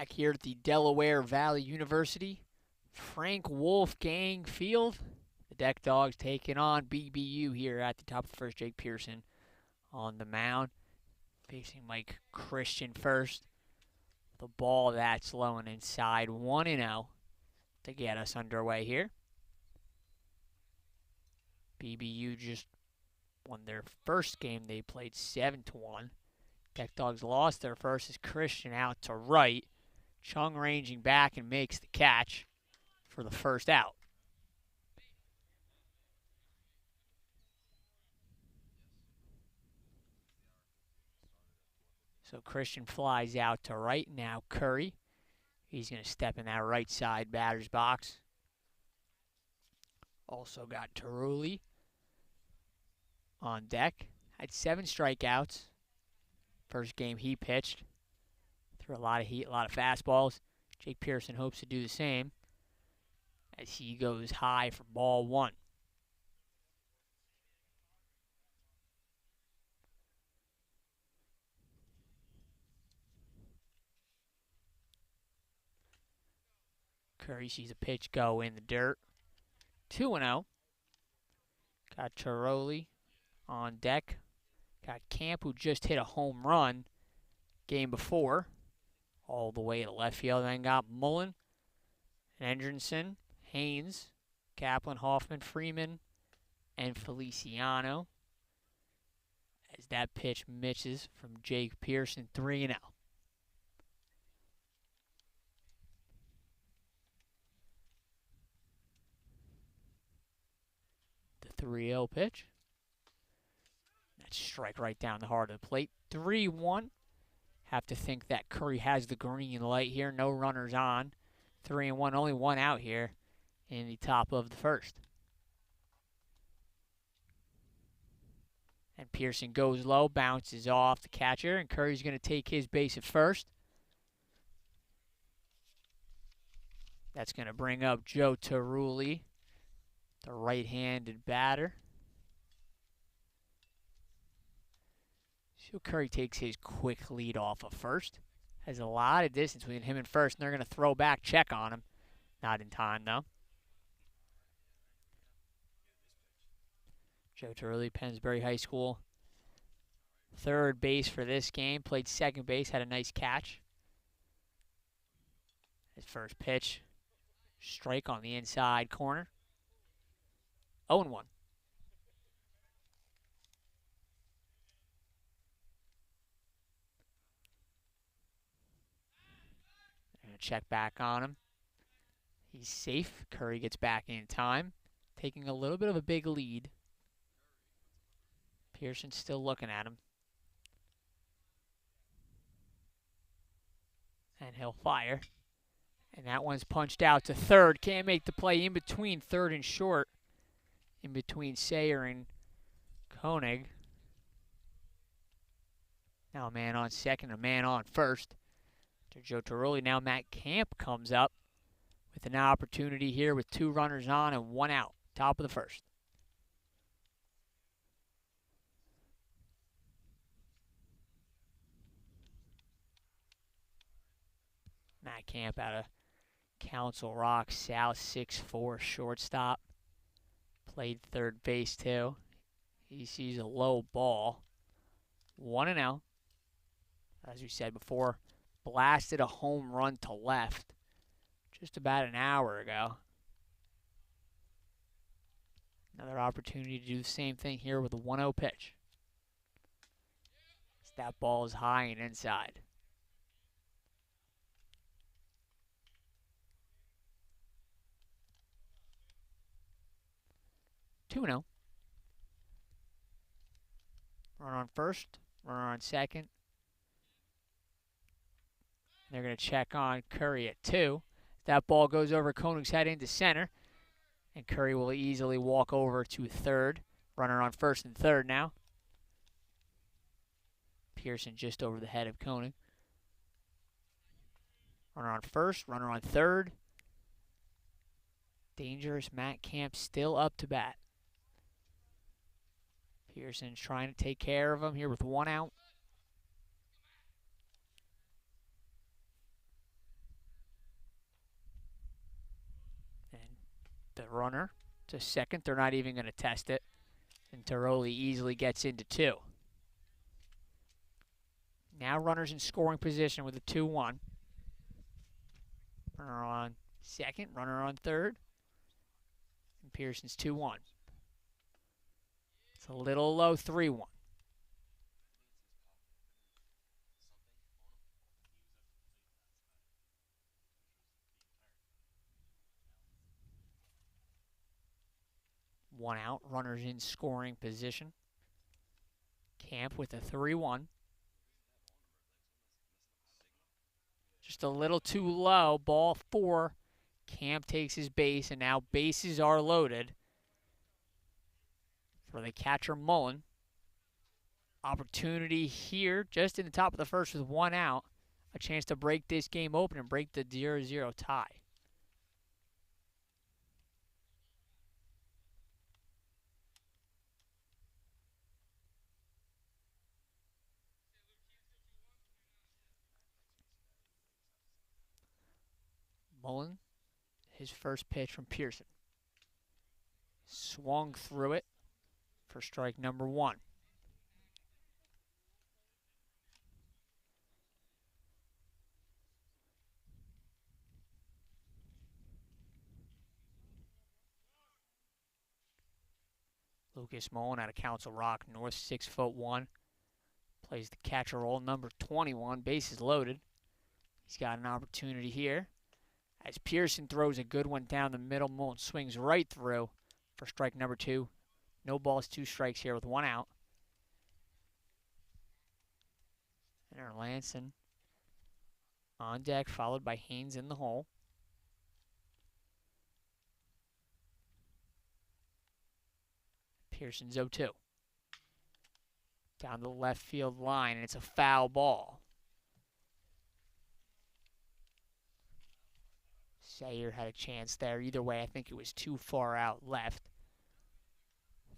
back here at the Delaware Valley University, Frank Wolfgang Field. The Deck Dogs taking on BBU here at the top of the first. Jake Pearson on the mound, facing Mike Christian first. The ball that's low and inside, 1-0 to get us underway here. BBU just won their first game. They played 7-1. Deck Dogs lost their first as Christian out to right. Chung ranging back and makes the catch for the first out. So Christian flies out to right. Now Curry. He's going to step in that right side batter's box. Also got Taruli on deck. Had 7 strikeouts. First game he pitched. Threw a lot of heat, a lot of fastballs. Jake Pearson hopes to do the same as he goes high for ball 1. Curry sees a pitch go in the dirt. 2-0. Got Taroli on deck. Got Camp, who just hit a home run game before, all the way to left field. Then got Mullen, Hendrickson, Haynes, Kaplan, Hoffman, Freeman, and Feliciano. As that pitch misses from Jake Pearson, 3-0. The 3-0 pitch. That strike right down the heart of the plate. 3-1. Have to think that Curry has the green light here. No runners on. 3-1. Only one out here in the top of the first. And Pearson goes low, bounces off the catcher, and Curry's going to take his base at first. That's going to bring up Joe Taruli, the right-handed batter. So Curry takes his quick lead off of first. Has a lot of distance between him and first, and they're going to throw back, check on him. Not in time, though. Joe Taruli, Pennsbury High School. Third base for this game. Played second base, had a nice catch. His first pitch. Strike on the inside corner. 0-1. Check back on him. He's safe. Curry gets back in time, taking a little bit of a big lead. Pearson's still looking at him. And he'll fire. And that one's punched out to third. Can't make the play in between third and short. In between Sayer and Koenig. Now a man on second, a man on first. To Joe Taruli. Now Matt Camp comes up with an opportunity here with 2 runners on and 1 out. Top of the first. Matt Camp out of Council Rock South, 6'4", shortstop. Played third base too. He sees a low ball. 1-0. As we said before, blasted a home run to left just about an hour ago. Another opportunity to do the same thing here with a 1-0 pitch. That ball is high and inside. Runner on first, runner on second. They're going to check on Curry at 2. That ball goes over Koenig's head into center. And Curry will easily walk over to third. Runner on first and third now. Pearson just over the head of Koenig. Runner on first, runner on third. Dangerous Matt Camp still up to bat. Pearson's trying to take care of him here with 1 out. the runner to second. They're not even going to test it. And Tiroli easily gets into 2. Now runners in scoring position with a 2-1. Runner on second, runner on third. And Pearson's 2-1. It's a little low, 3-1. One out, runners in scoring position. Camp with a 3-1. Just a little too low. Ball 4. Camp takes his base, and now bases are loaded for the catcher Mullen. Opportunity here just in the top of the first with 1 out. A chance to break this game open and break the 0-0 tie. Mullen, his first pitch from Pearson. Swung through it for strike number 1. Lucas Mullen out of Council Rock North, 6'1". Plays the catcher role, number 21, bases loaded. He's got an opportunity here. As Pearson throws a good one down the middle, Mullen swings right through for strike number 2. No balls, 2 strikes here with 1 out. And Erlandson on deck, followed by Haynes in the hole. Pearson's 0-2. Down the left field line, and it's a foul ball. Sayer had a chance there. Either way, I think it was too far out left.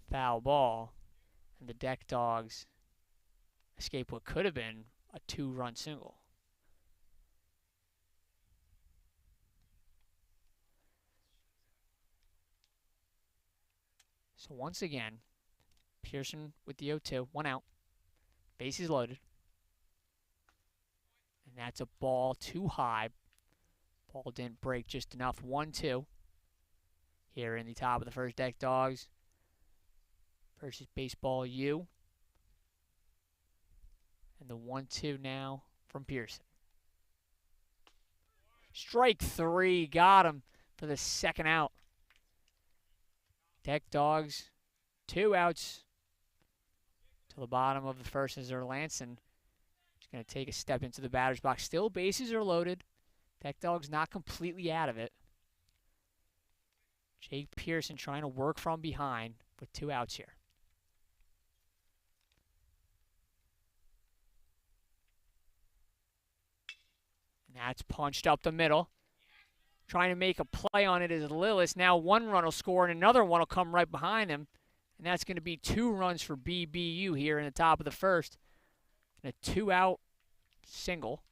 Foul ball. And the Deck Dogs escape what could have been a 2-run single. So once again, Pearson with the 0-2, 1 out. Bases loaded. And that's a ball too high. Ball didn't break just enough. 1-2. Here in the top of the first, Deck Dogs versus Baseball U. And the 1-2 now from Pearson. Strike 3. Got him for the second out. Deck Dogs, 2 outs to the bottom of the first as Erlandson is going to take a step into the batter's box. Still, bases are loaded. Deck Dog's not completely out of it. Jake Pearson trying to work from behind with 2 outs here. And that's punched up the middle. Trying to make a play on it is Lillis. Now 1 run will score and another one will come right behind him. And that's going to be 2 runs for BBU here in the top of the first. And a 2-out single.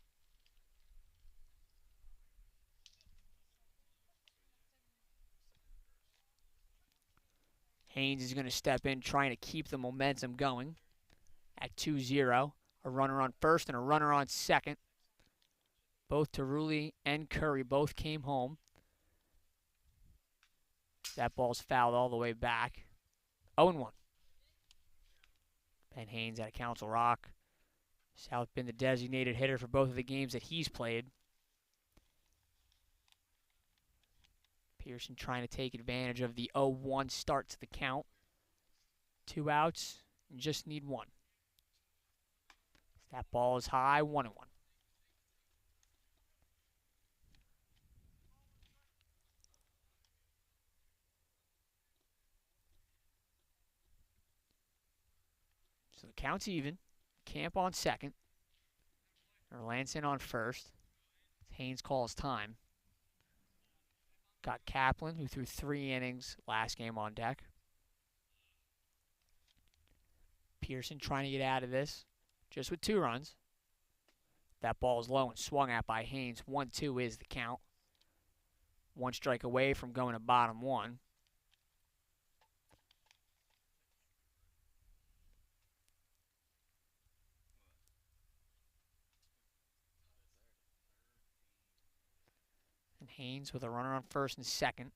Haynes is going to step in, trying to keep the momentum going at 2-0. A runner on first and a runner on second. Both Tiroli and Curry both came home. That ball's fouled all the way back. 0-1. Ben Haynes out of Council Rock. South been the designated hitter for both of the games that he's played. Pearson trying to take advantage of the 0-1 start to the count. 2 outs and just need 1. That ball is high, 1-1. So the count's even. Camp on second. Erlandson on first. Haynes calls time. Got Kaplan, who threw 3 innings last game, on deck. Pearson trying to get out of this, just with 2 runs. That ball is low and swung at by Haynes. 1-2 is the count. 1 strike away from going to bottom 1. And Haynes with a runner on first and second.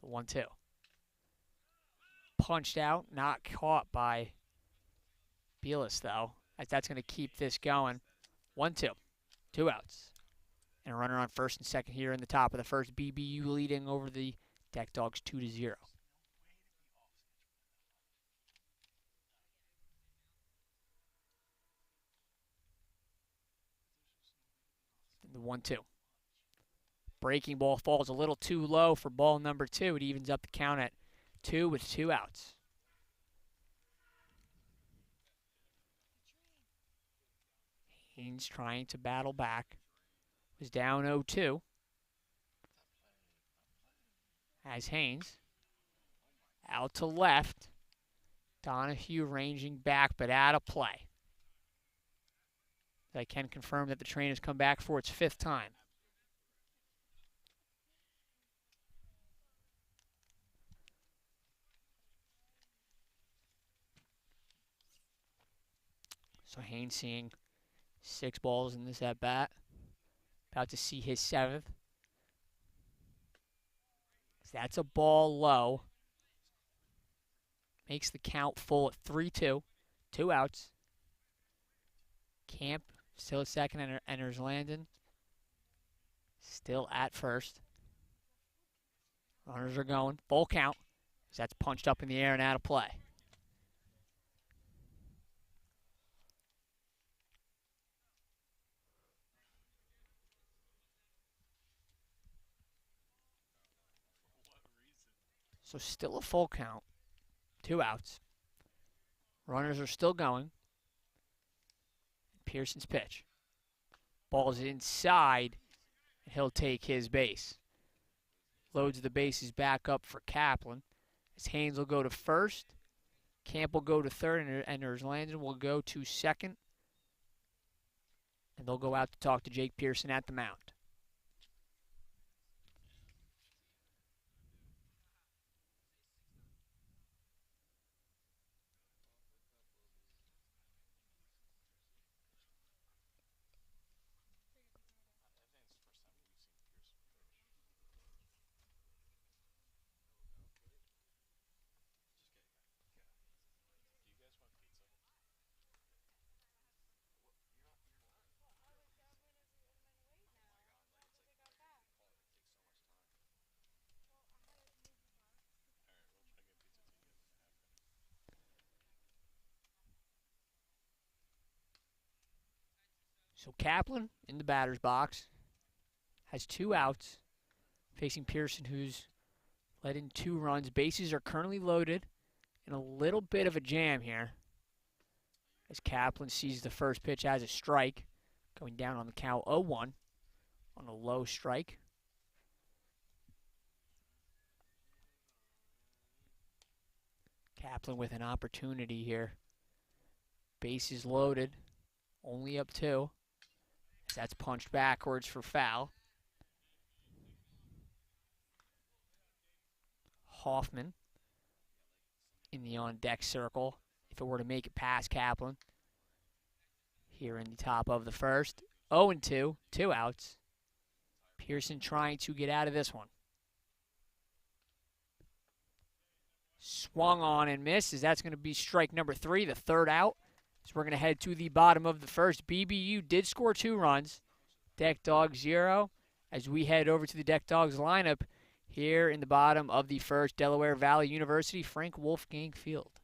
The 1-2. Punched out, not caught by Belis, though, as that's going to keep this going. 1-2. 2 outs. And a runner on first and second here in the top of the first. BBU leading over the Deck Dogs 2-0. The 1-2. Breaking ball falls a little too low for ball number 2. It evens up the count at 2 with 2 outs. Haynes trying to battle back. Was down 0-2. As Haynes out to left. Donahue ranging back, but out of play. I can confirm that the train has come back for its 5th time. So Haynes seeing 6 balls in this at bat. About to see his 7th. That's a ball low. Makes the count full at 3-2. 2 outs. Camp still at second, enters Landon. Still at first. Runners are going. Full count. That's punched up in the air and out of play. So still a full count. 2 outs. Runners are still going. Pearson's pitch. Ball's inside, and he'll take his base. Loads the bases back up for Kaplan. As Haynes will go to first. Camp will go to third, and Anders Landon will go to second. And they'll go out to talk to Jake Pearson at the mound. So Kaplan in the batter's box has 2 outs, facing Pearson, who's led in 2 runs. Bases are currently loaded, in a little bit of a jam here, as Kaplan sees the first pitch as a strike, going down on the count 0-1 on a low strike. Kaplan with an opportunity here. Bases loaded, only up 2. That's punched backwards for foul. Hoffman in the on-deck circle, if it were to make it past Kaplan. Here in the top of the first. 0-2, 2 outs. Pearson trying to get out of this one. Swung on and misses. That's going to be strike number 3, the 3rd out. So we're going to head to the bottom of the first. BBU did score 2 runs. Deck Dogs 0. As we head over to the Deck Dogs lineup here in the bottom of the first, Delaware Valley University, Frank Wolfgang Field.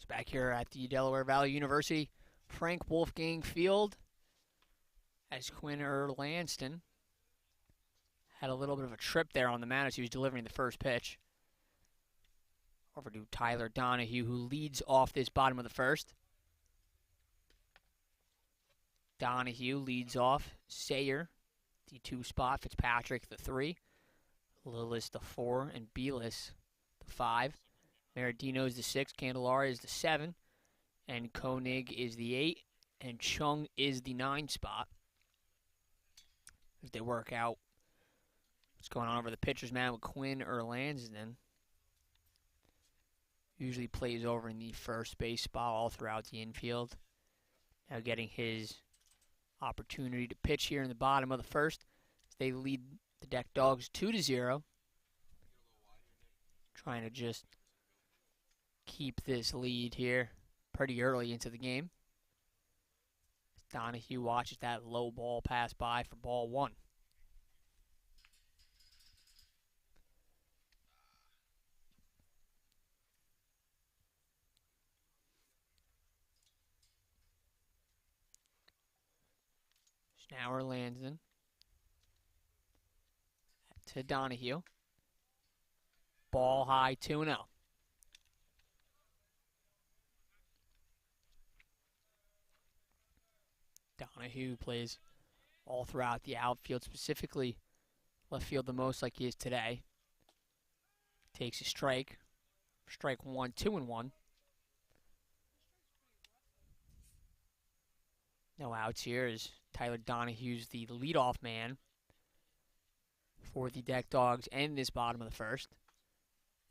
It's back here at the Delaware Valley University Frank Wolfgang Field as Quinn Erlanston had a little bit of a trip there on the mound as he was delivering the first pitch. Over to Tyler Donahue, who leads off this bottom of the first. Donahue leads off. Sayer, the 2 spot. Fitzpatrick, the 3. Lillis, the 4. And Belis, the 5. Maradino is the 6. Candelara is the 7. And Koenig is the 8. And Chung is the 9 spot. As they work out what's going on over the pitcher's mound with Quinn Erlansden. Usually plays over in the first base spot all throughout the infield. Now getting his opportunity to pitch here in the bottom of the first. They lead the Deck Dogs 2-0. Trying to just keep this lead here pretty early into the game. Donahue watches that low ball pass by for ball 1. Now Erlansden to Donahue. Ball high, 2-0. Donahue plays all throughout the outfield, specifically left field the most like he is today. Takes a strike. Strike 1, 2-1. No outs here as Tyler Donahue's the leadoff man for the Deck Dogs and this bottom of the first.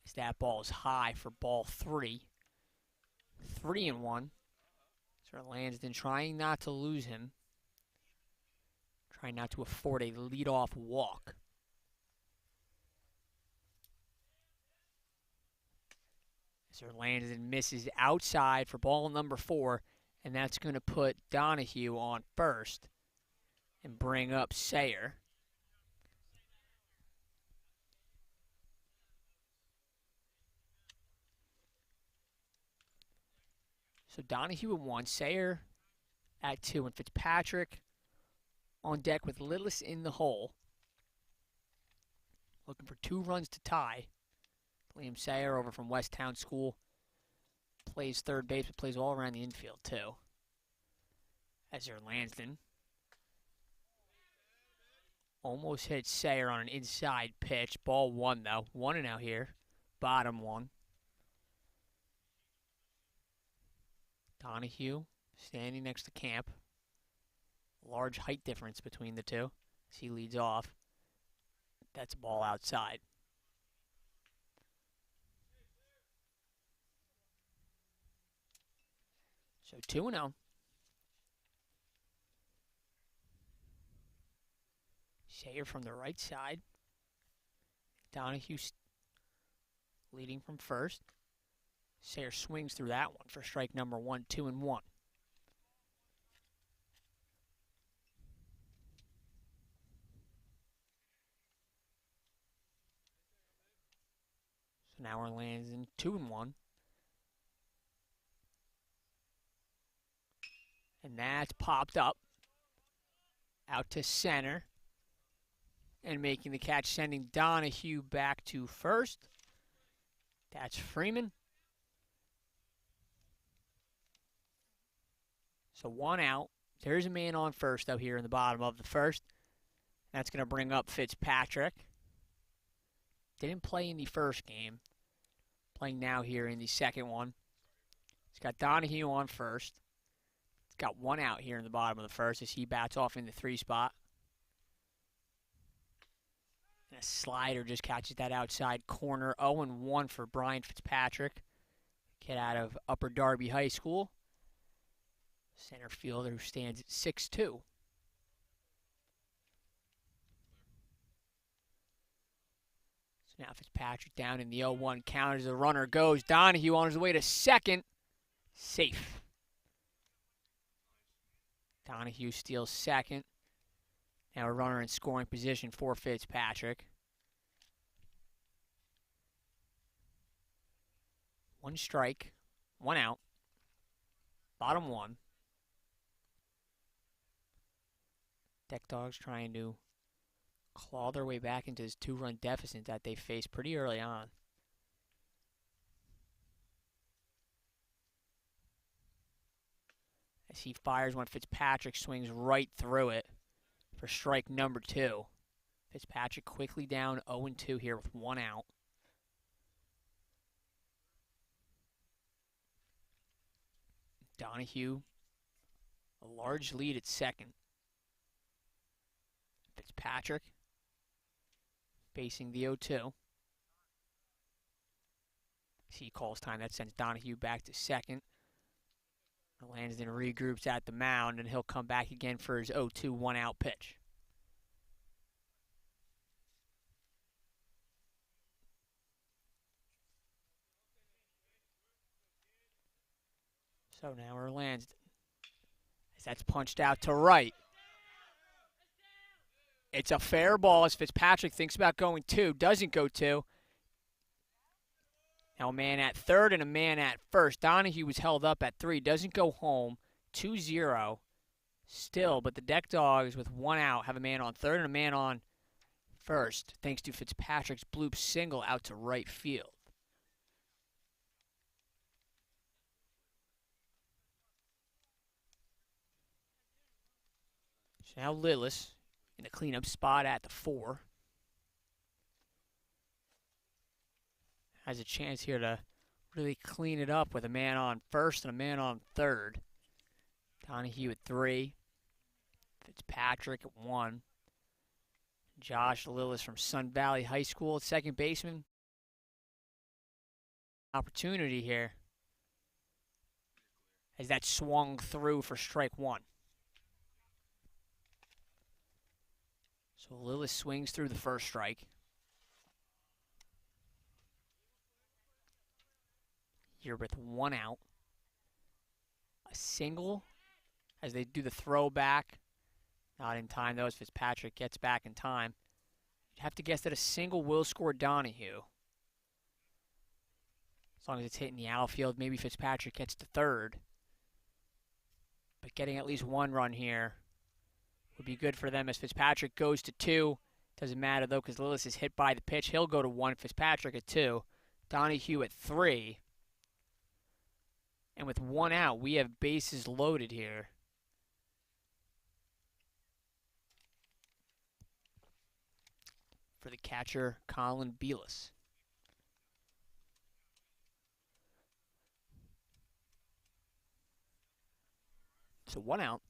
As that ball is high for ball 3. 3-1. So Erlansden trying not to lose him. Trying not to afford a leadoff walk. As Erlansden misses outside for ball number 4. And that's going to put Donahue on first and bring up Sayer. So Donahue at 1, Sayer at 2, and Fitzpatrick on deck with Lillis in the hole. Looking for 2 runs to tie. Liam Sayer over from West Town School. Plays third base, but plays all around the infield, too. As Erlansden almost hit Sayer on an inside pitch. Ball 1, though. 1-0 here. Bottom 1. Donahue standing next to Camp. Large height difference between the two as he leads off. That's a ball outside. So 2-0. Sayer from the right side. Donahue leading from first. Sayer swings through that one for strike number 1, 2-1. So now Erlansden 2-1. And that's popped up. Out to center. And making the catch, sending Donahue back to first. That's Freeman. So 1 out. There's a man on first, though, here in the bottom of the first. That's going to bring up Fitzpatrick. Didn't play in the first game. Playing now here in the second one. He's got Donahue on first. He's got 1 out here in the bottom of the first as he bats off in the 3 spot. And a slider just catches that outside corner. 0-1 for Brian Fitzpatrick. Kid out of Upper Darby High School. Center fielder who stands at 6'2". So now Fitzpatrick down in the 0-1 count as the runner goes. Donahue on his way to second. Safe. Donahue steals second. Now a runner in scoring position for Fitzpatrick. 1 strike, 1 out. Bottom 1. Deck Dogs trying to claw their way back into this 2-run deficit that they faced pretty early on. As he fires one, Fitzpatrick swings right through it for strike number 2. Fitzpatrick quickly down 0-2 here with 1 out. Donahue, a large lead at second. Fitzpatrick facing the 0-2. He calls time. That sends Donahue back to second. Lansden regroups at the mound, and he'll come back again for his 0-2 1-out pitch. So now we're Lansden. As that's punched out to right. It's a fair ball as Fitzpatrick thinks about going 2, doesn't go 2. Now a man at third and a man at first. Donahue was held up at 3, doesn't go home. 2-0 still, but the Deck Dogs with 1 out have a man on third and a man on first, thanks to Fitzpatrick's bloop single out to right field. So now Lillis in the cleanup spot at the 4. Has a chance here to really clean it up with a man on first and a man on third. Donahue at 3. Fitzpatrick at 1. Josh Lillis from Sun Valley High School at second baseman. Opportunity here as that swung through for strike 1. So Lillis swings through the first strike. Here with 1 out. A single as they do the throwback. Not in time though as Fitzpatrick gets back in time. You'd have to guess that a single will score Donahue. As long as it's hitting the outfield, maybe Fitzpatrick gets to third. But getting at least 1 run here would be good for them as Fitzpatrick goes to 2. Doesn't matter though because Lillis is hit by the pitch. He'll go to 1. Fitzpatrick at 2. Donahue at 3. And with 1 out, we have bases loaded here. For the catcher, Colin Belis. So 1 out.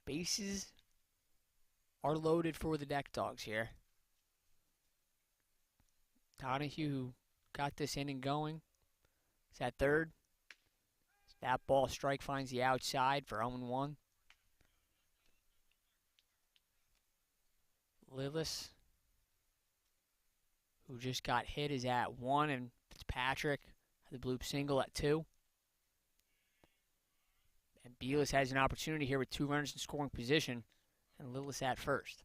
Bases are loaded for the Deck Dogs here. Donahue got this inning going. Is at third. That ball strike finds the outside for 0-1. Lillis, who just got hit, is at 1, and Fitzpatrick had the bloop single at 2. And Belis has an opportunity here with 2 runners in scoring position, and Lillis at first.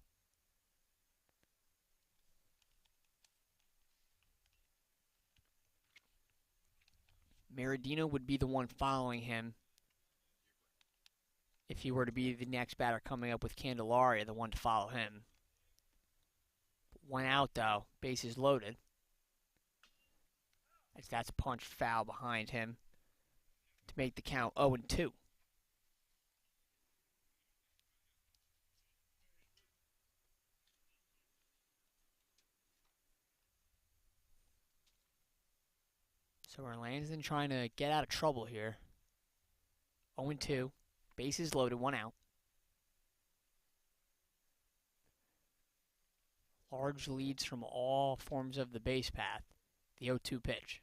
Maradino would be the one following him if he were to be the next batter coming up with Candelaria, the one to follow him. 1 out, though. Bases loaded. As that's punched foul behind him to make the count 0-2. So we're Lansden trying to get out of trouble here. 0-2. Bases loaded, 1 out. Large leads from all forms of the base path. The 0-2 pitch.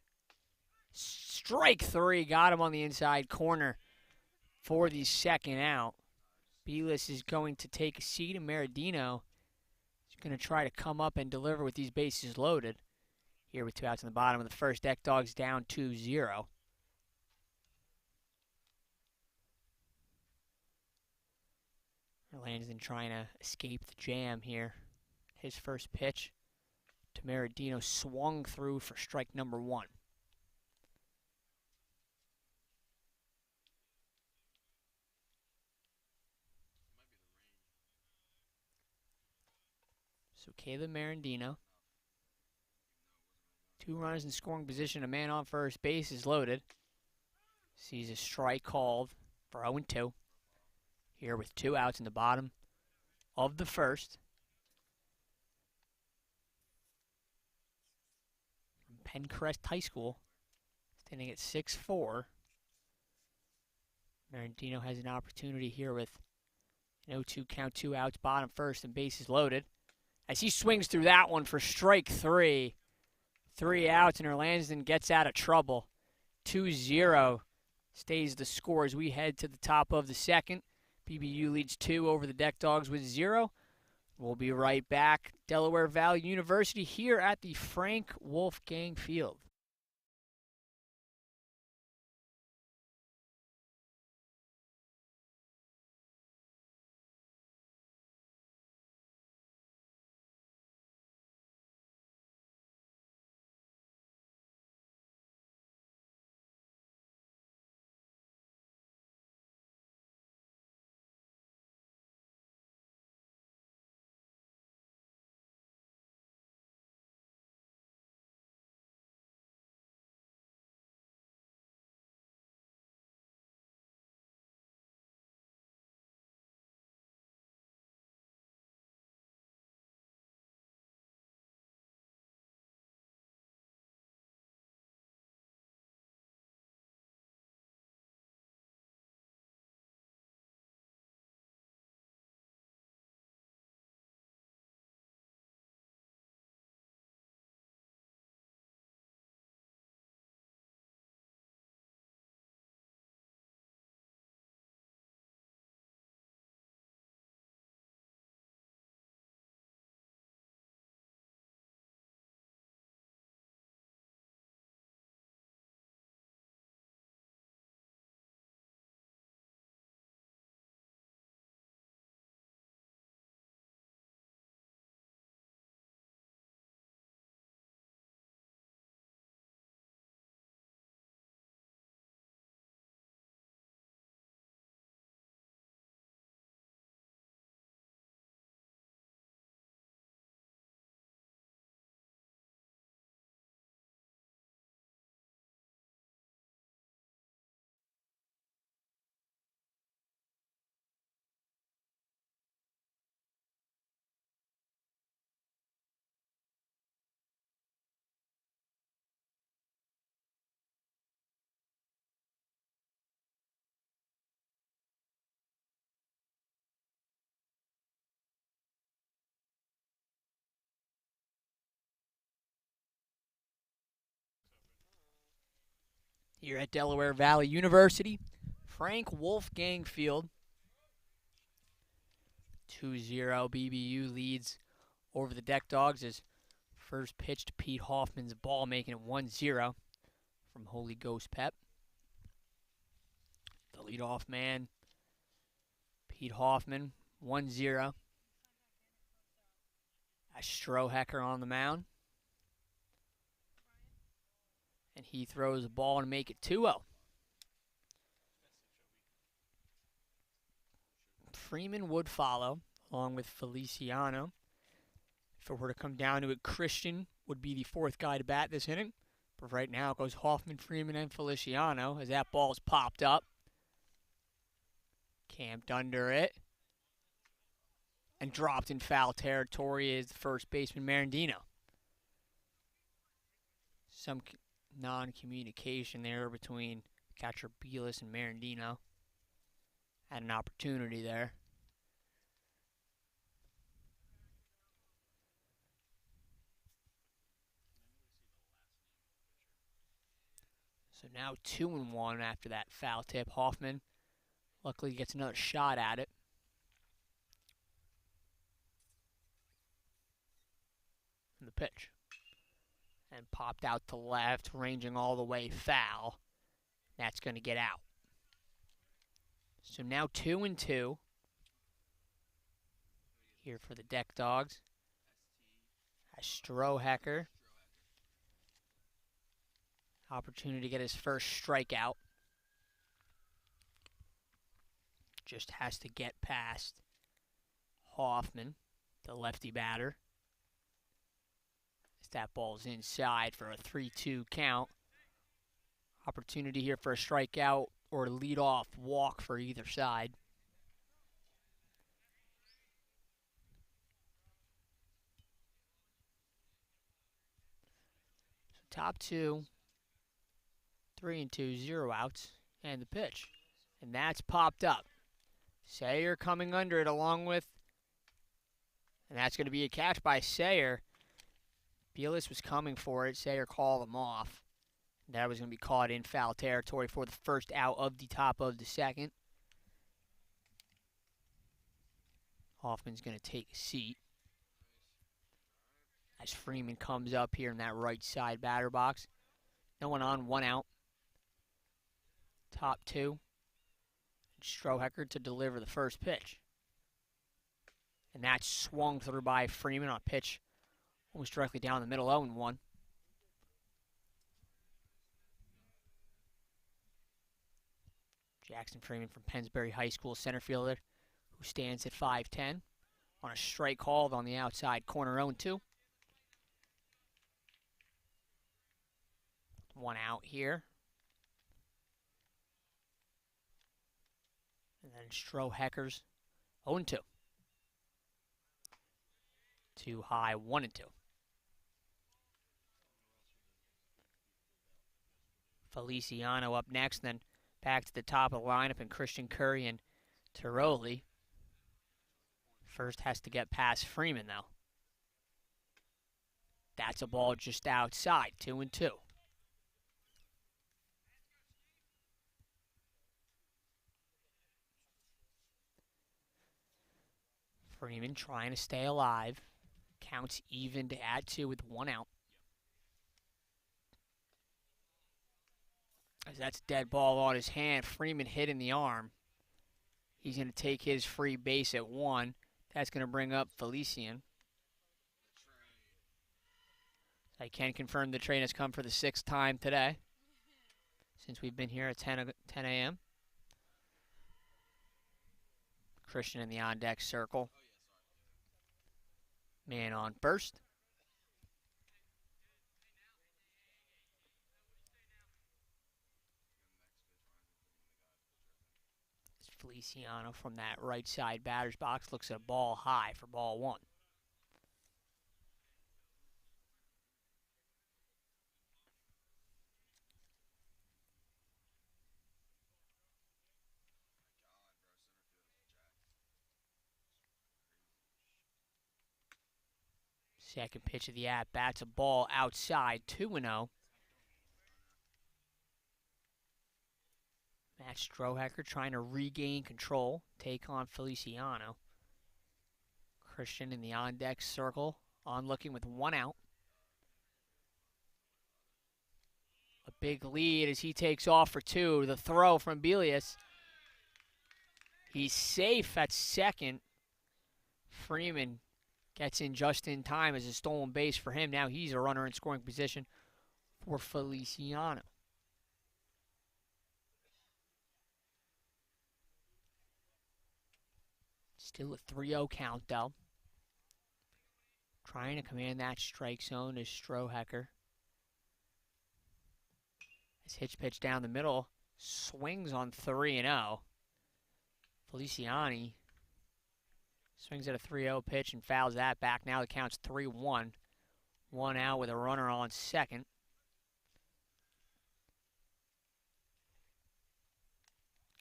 Strike 3. Got him on the inside corner for the second out. Belis is going to take a seat, and Maradino is going to try to come up and deliver with these bases loaded. Here with 2 outs in the bottom of the first. Deck Dogs down 2-0. Lansden trying to escape the jam here. His first pitch to Maradino swung through for strike number 1. So Caleb Marandino. 2 runners in scoring position. A man on first base is loaded. Sees a strike called for 0-2. Here with 2 outs in the bottom of the first. From Pencrest High School. Standing at 6'4". Marandino has an opportunity here with an 0-2 count, 2 outs, bottom first, and bases loaded. As he swings through that one for strike 3. 3 outs, and Erlandson gets out of trouble. 2-0 stays the score as we head to the top of the second. BBU leads 2 over the Deck Dogs with 0. We'll be right back. Delaware Valley University here at the Frank Wolfgang Field. Here at Delaware Valley University, Frank Wolfgang Field. 2-0 BBU leads over the Deck Dogs as first pitch to Pete Hoffman's ball, making it 1-0 from Holy Ghost Pep. The leadoff man, Pete Hoffman, 1-0. A Strohecker on the mound. And he throws the ball to make it 2-0. Freeman would follow, along with Feliciano. If it were to come down to it, Christian would be the 4th guy to bat this inning. But right now it goes Hoffman, Freeman, and Feliciano as that ball's popped up. Camped under it. And dropped in foul territory is the first baseman, Marandino. Some non-communication there between catcher Belis and Marandino. Had an opportunity there. So now 2-1 after that foul tip. Hoffman luckily gets another shot at it. And the pitch. And popped out to left, ranging all the way foul. That's going to get out. So now 2-2 here for the Deck Dogs. A Strohecker. Opportunity to get his first strikeout. Just has to get past Hoffman, the lefty batter. That ball's inside for a 3-2 count. Opportunity here for a strikeout or lead-off walk for either side. So top two, 3-2, 0 outs, and the pitch. And that's popped up. Sayer coming under it along with, and that's going to be a catch by Sayer. Bielis was coming for it. Sayer called him off. That was going to be caught in foul territory for the first out of the top of the second. Hoffman's going to take a seat as Freeman comes up here in that right side batter box. No one on, 1 out. Top two. Strohecker to deliver the first pitch. And that's swung through by Freeman on a pitch almost directly down the middle, 0-1. Jackson Freeman from Pennsbury High School, center fielder, who stands at 5'10", on a strike called on the outside corner, 0-2. 1 out here. And then Strohecker's 0-2. Too high, 1-2. Feliciano up next, then back to the top of the lineup, and Christian Curry and Tiroli. First has to get past Freeman, though. That's a ball just outside, 2-2. Freeman trying to stay alive. Counts even to add 2 with 1 out. As that's dead ball on his hand. Freeman hit in the arm. He's going to take his free base at 1. That's going to bring up Felician. I can confirm the train has come for the 6th time today, since we've been here at 10 a.m. Christian in the on-deck circle. Man on first. Feliciano from that right side batter's box looks at a ball high for ball 1. Second pitch of the at-bat's a ball outside, 2-0. Matt Strohecker trying to regain control, take on Feliciano. Christian in the on-deck circle, on-looking with 1 out. A big lead as he takes off for 2. The throw from Belius. He's safe at second. Freeman gets in just in time as a stolen base for him. Now he's a runner in scoring position for Feliciano. Still a 3-0 count, though. Trying to command that strike zone is Strohecker. His hitch pitch down the middle. Swings on 3-0. Feliciani swings at a 3-0 pitch and fouls that back. Now the count's 3-1. 1 out with a runner on second.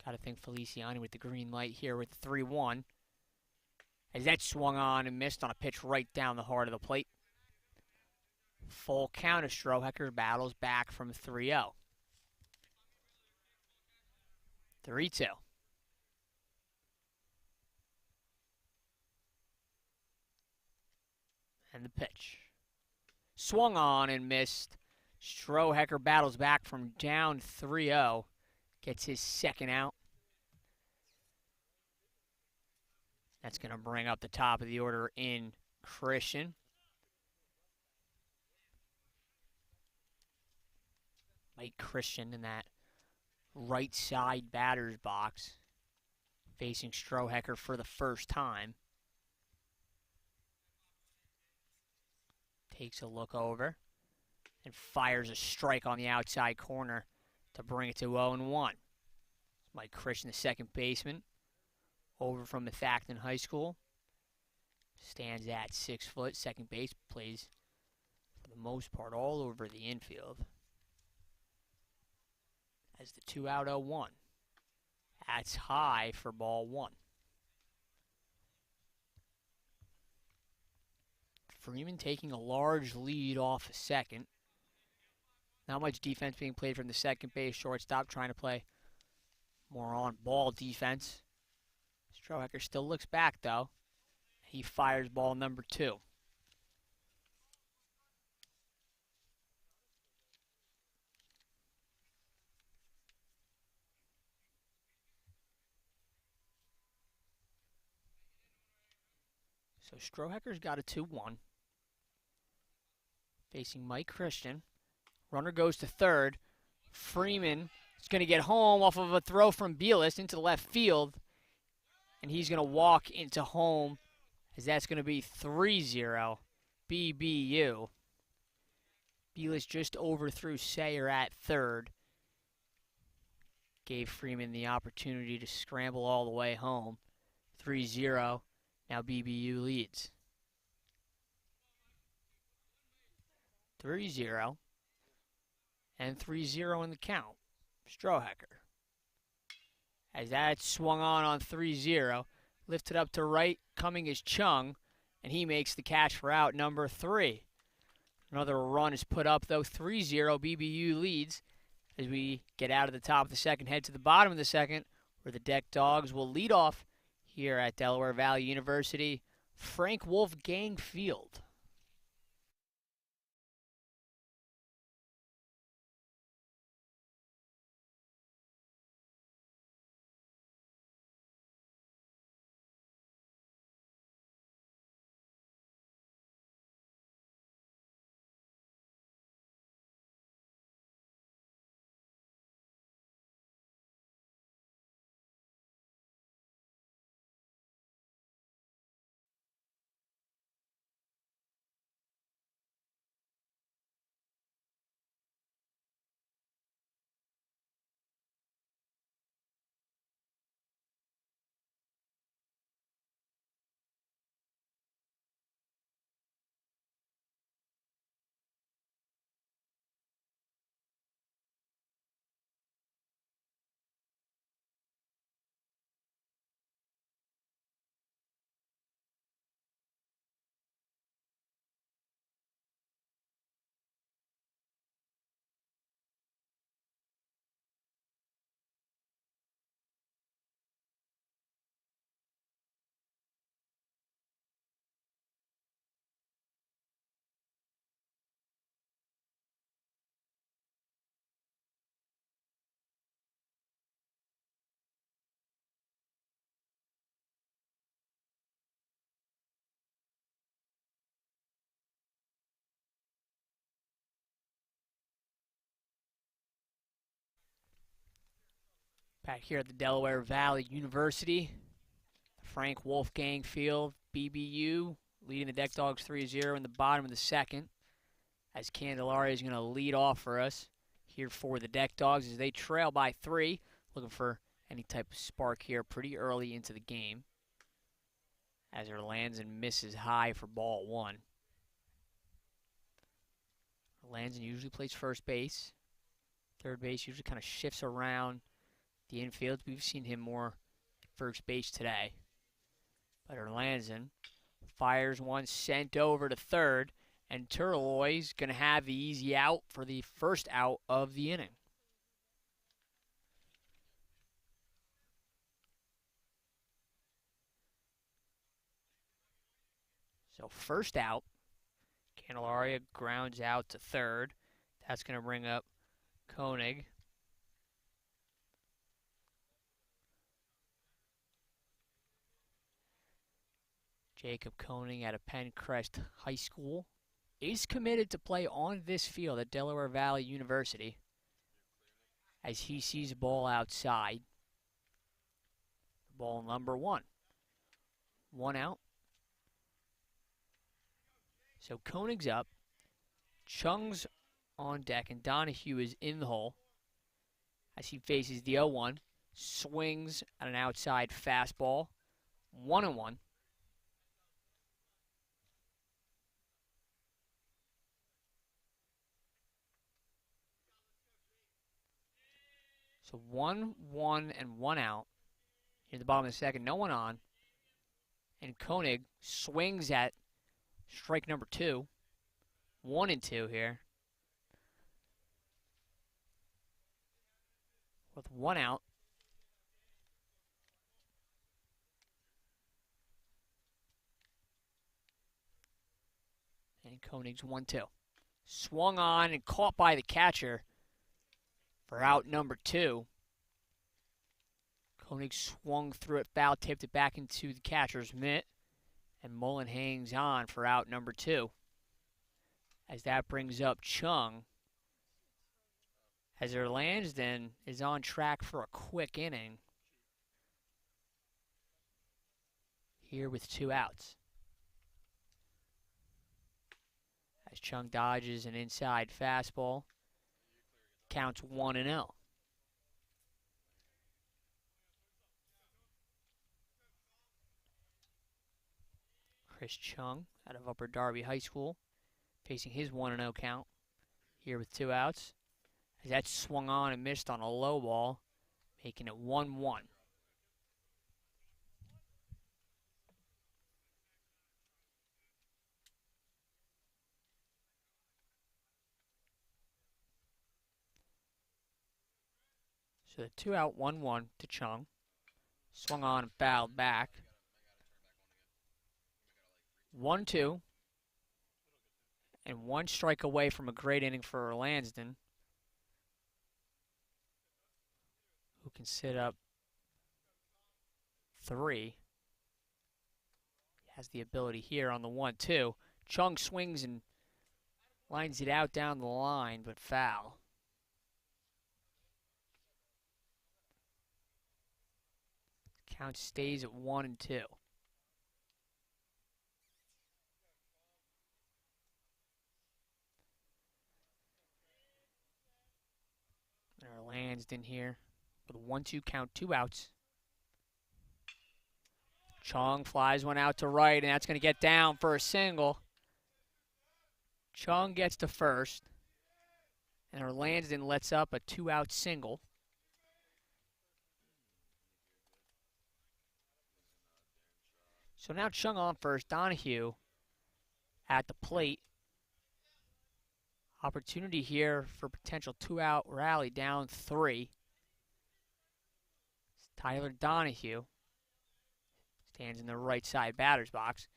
Got to think Feliciani with the green light here with 3-1. As that swung on and missed on a pitch right down the heart of the plate. Full count as Strohecker battles back from 3-0. 3-2. And the pitch. Swung on and missed. Strohecker battles back from down 3-0. Gets his second out. That's going to bring up the top of the order in Christian. Mike Christian in that right side batter's box, facing Strohecker for the first time. Takes a look over and fires a strike on the outside corner to bring it to 0-1. Mike Christian, the second baseman, over from Methacton High School. Stands at 6 foot. Second base, plays for the most part all over the infield. As the 2-out 0-1. That's high for ball one. Freeman taking a large lead off a second. Not much defense being played from the second base shortstop, trying to play more on-ball defense. Strohecker still looks back, though. He fires ball number 2. So Strohecker's got a 2-1. Facing Mike Christian. Runner goes to third. Freeman is going to get home off of a throw from Bielis into the left field. And he's going to walk into home, as that's going to be 3-0 BBU. Bielis just overthrew Sayer at third. Gave Freeman the opportunity to scramble all the way home. 3-0. Now BBU leads. 3-0. And 3-0 in the count. Strohecker. As that swung on 3-0. Lifted up to right, coming is Chung. And he makes the catch for out number 3. Another run is put up, though. 3-0 BBU leads as we get out of the top of the second, head to the bottom of the second, where the Deck Dogs will lead off here at Delaware Valley University, Frank Wolfgang Field. Back here at the Delaware Valley University, Frank Wolfgang Field, BBU, leading the Deck Dogs 3-0 in the bottom of the second, as Candelaria is going to lead off for us here for the Deck Dogs as they trail by 3, looking for any type of spark here pretty early into the game, as Erlandson misses high for ball 1. Erlandson usually plays first base. Third base usually kind of shifts around the infield. We've seen him more at first base today. But Erlandson fires one sent over to third, and Turloy's going to have the easy out for the first out of the inning. So first out, Candelaria grounds out to third. That's going to bring up Koenig. Jacob Koenig out of Penncrest High School is committed to play on this field at Delaware Valley University as he sees a ball outside. Ball number 1. 1 out. So Koenig's up. Chung's on deck, and Donahue is in the hole as he faces the 0-1. Swings at an outside fastball. 1-1. So 1-1 and 1 out. Here at the bottom of the second, no one on. And Koenig swings at strike number 2. 1-2 here. With 1 out. And Koenig's 1-2. Swung on and caught by the catcher for out number 2. Koenig swung through it, foul, tipped it back into the catcher's mitt. And Mullen hangs on for out number 2. As that brings up Chung. As Erlansden is on track for a quick inning. Here with 2 outs. As Chung dodges an inside fastball. Counts 1-0. Chris Chung out of Upper Darby High School facing his 1-0 count here with 2 outs. As that swung on and missed on a low ball, making it 1-1. So the 2 out, 1-1 to Chung. Swung on and fouled back. 1-2. And 1 strike away from a great inning for Erlansden, who can sit up 3. Has the ability here on the 1-2. Chung swings and lines it out down the line, but foul. Count stays at 1-2. Erlansden here with a 1-2 count, 2 outs. Chung flies one out to right, and that's going to get down for a single. Chung gets to first, and Erlansden lets up a 2-out single. So now Chung on first, Donahue at the plate. Opportunity here for potential 2-out rally down 3. Tyler Donahue stands in the right side batter's box.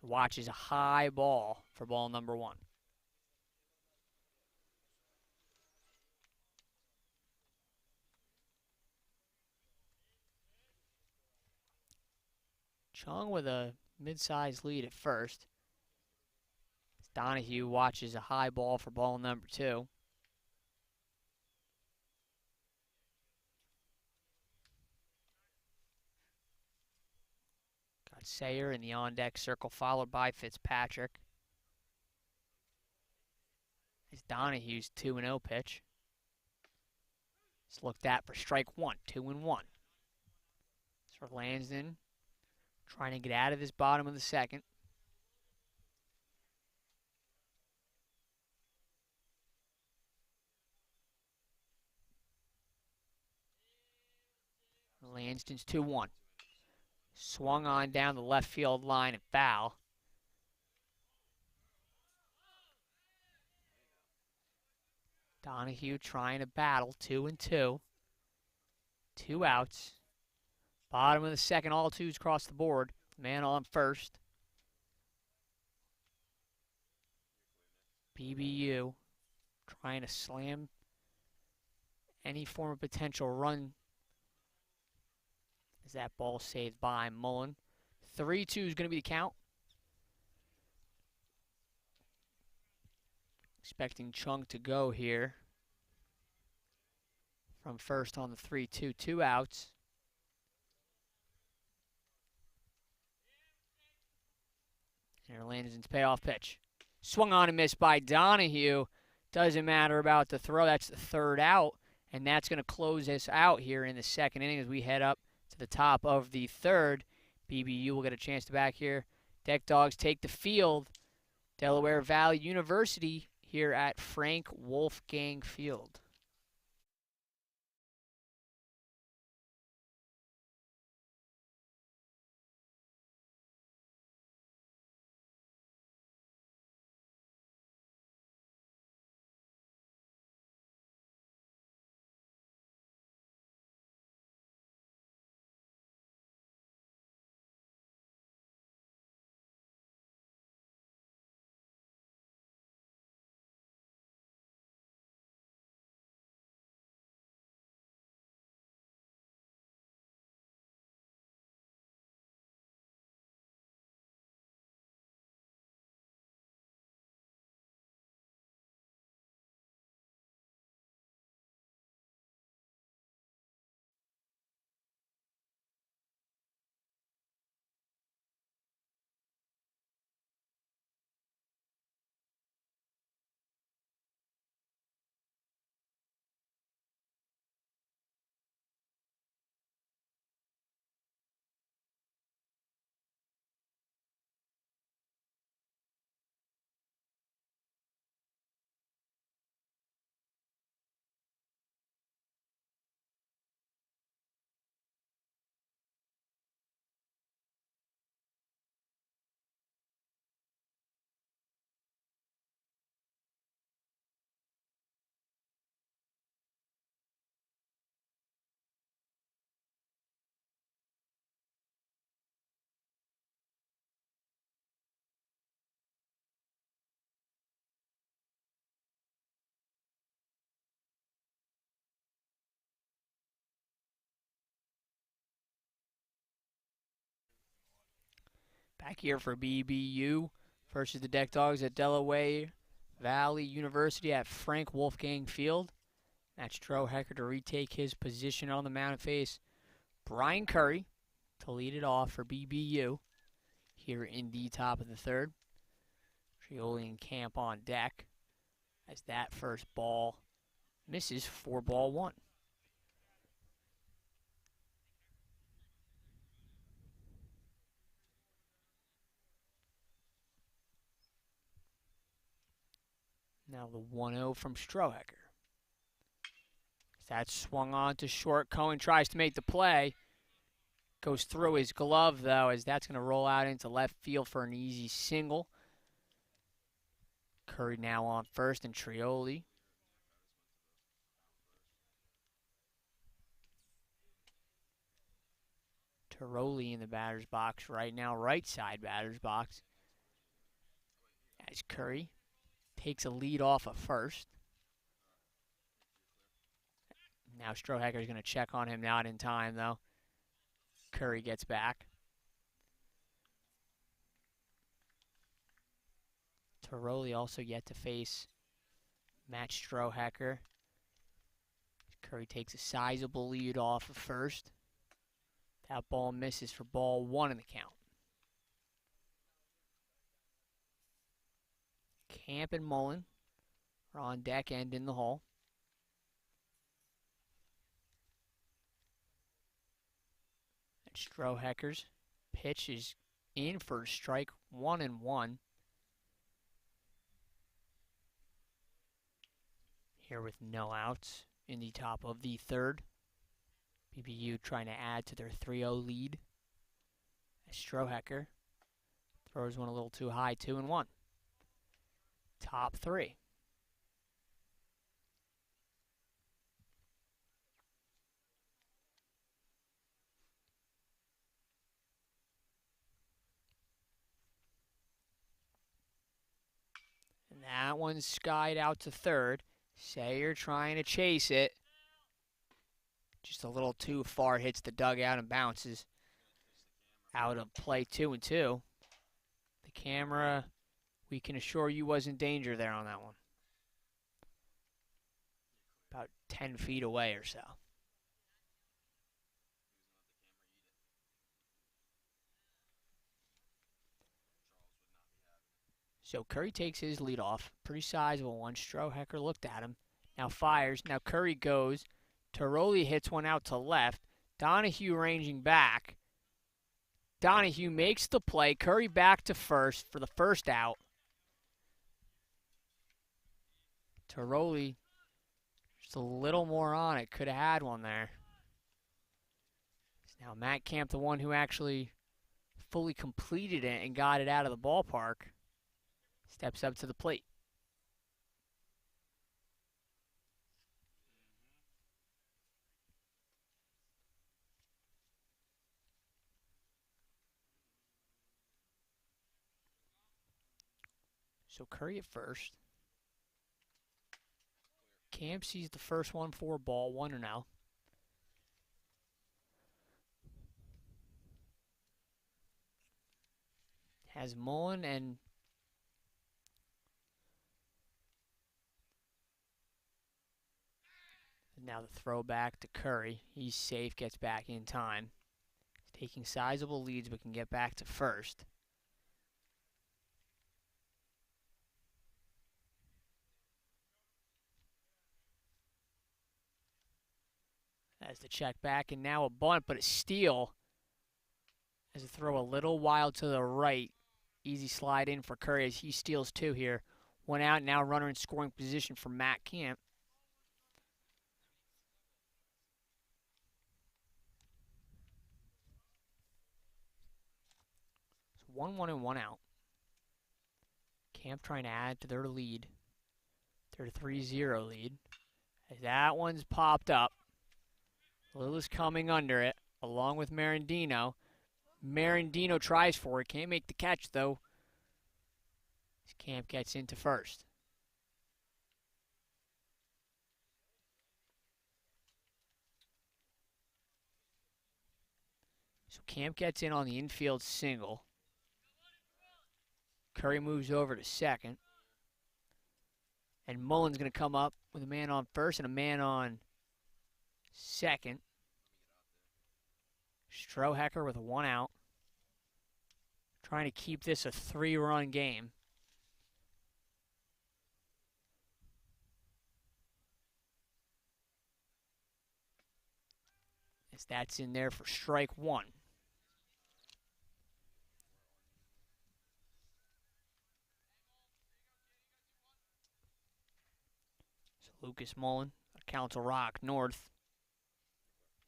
Watches a high ball for ball number 1. Chung with a mid-sized lead at first. Donahue watches a high ball for ball number 2. Got Sayer in the on-deck circle, followed by Fitzpatrick. It's Donahue's 2-0 pitch. It's looked at for strike 1, 2-1. So Erlansden trying to get out of this bottom of the second. Erlansden's 2-1. Swung on down the left field line and foul. Donahue trying to battle, 2-2. 2 outs. Bottom of the second, all 2s across the board. Man on first. BBU trying to slam any form of potential run as that ball saved by Mullen. 3-2 is going to be the count. Expecting Chung to go here from first on the 3-2, 2 outs. And Erlansden's payoff pitch. Swung on and missed by Donahue. Doesn't matter about the throw. That's the third out, and that's going to close us out here in the second inning as we head up to the top of the third. BBU will get a chance to back here. Deck Dogs take the field. Delaware Valley University here at Frank Wolfgang Field. Back here for BBU versus the Deck Dogs at Delaware Valley University at Frank Wolfgang Field. That's Strohecker to retake his position on the mound and face Brian Curry to lead it off for BBU here in the top of the third. Trioli and Camp on deck as that first ball misses for ball one. Now the 1-0 from Strohecker. That's swung on to short. Cohen tries to make the play. Goes through his glove, though, as that's going to roll out into left field for an easy single. Curry now on first, and Trioli. Tiroli in the batter's box right now, right side batter's box. As Curry takes a lead off of first. Now Strohecker's going to check on him, not in time, though. Curry gets back. Tiroli also yet to face Matt Strohecker. Curry takes a sizable lead off of first. That ball misses for ball one in the count. Camp and Mullen are on deck and in the hall. And Strohecker's pitch is in for strike 1-1. Here with no outs in the top of the third. BBU trying to add to their 3-0 lead. As Strohecker throws one a little too high, 2-1. Top three. And that one's skied out to third. Sayer trying to chase it. Just a little too far, hits the dugout and bounces out of play. 2-2. The camera, we can assure you, was in danger there on that one. About 10 feet away or so. So Curry takes his lead off. Pretty sizable one. Strohecker looked at him. Now fires. Now Curry goes. Tiroli hits one out to left. Donahue ranging back. Donahue makes the play. Curry back to first for the first out. Tiroli just a little more on it. Could have had one there. Now Matt Camp, the one who actually fully completed it and got it out of the ballpark, steps up to the plate. So Curry at first. Camp sees the first one for a ball, 1-0. Has Mullen and now the throw back to Curry. He's safe, gets back in time. He's taking sizable leads but can get back to first. As the check back and now a bunt, but a steal. As a throw a little wild to the right. Easy slide in for Curry as he steals two here. One out, now runner in scoring position for Matt Camp. So 1-1 and 1 out. Camp trying to add to their lead. Their 3-0 lead. As that one's popped up. Lillis coming under it, along with Marandino. Marandino tries for it. Can't make the catch, though. As Camp gets into first. So Camp gets in on the infield single. Curry moves over to second. And Mullen's going to come up with a man on first and a man on second. Strohecker with 1 out. Trying to keep this a 3-run game. As that's in there for strike one. So Lucas Mullen, Council Rock North.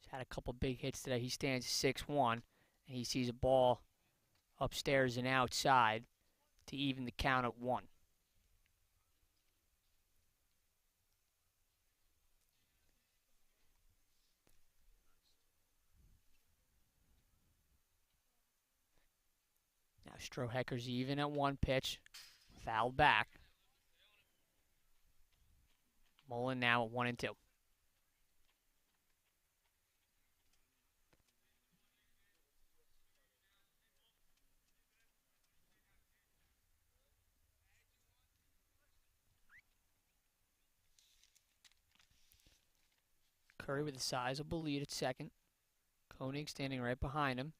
He's had a couple big hits today. He stands 6-1, and he sees a ball upstairs and outside to even the count at 1. Now Strohecker's even at 1 pitch. Fouled back. Mullen now at 1-2. Curry with a sizable lead at second. Koenig standing right behind him.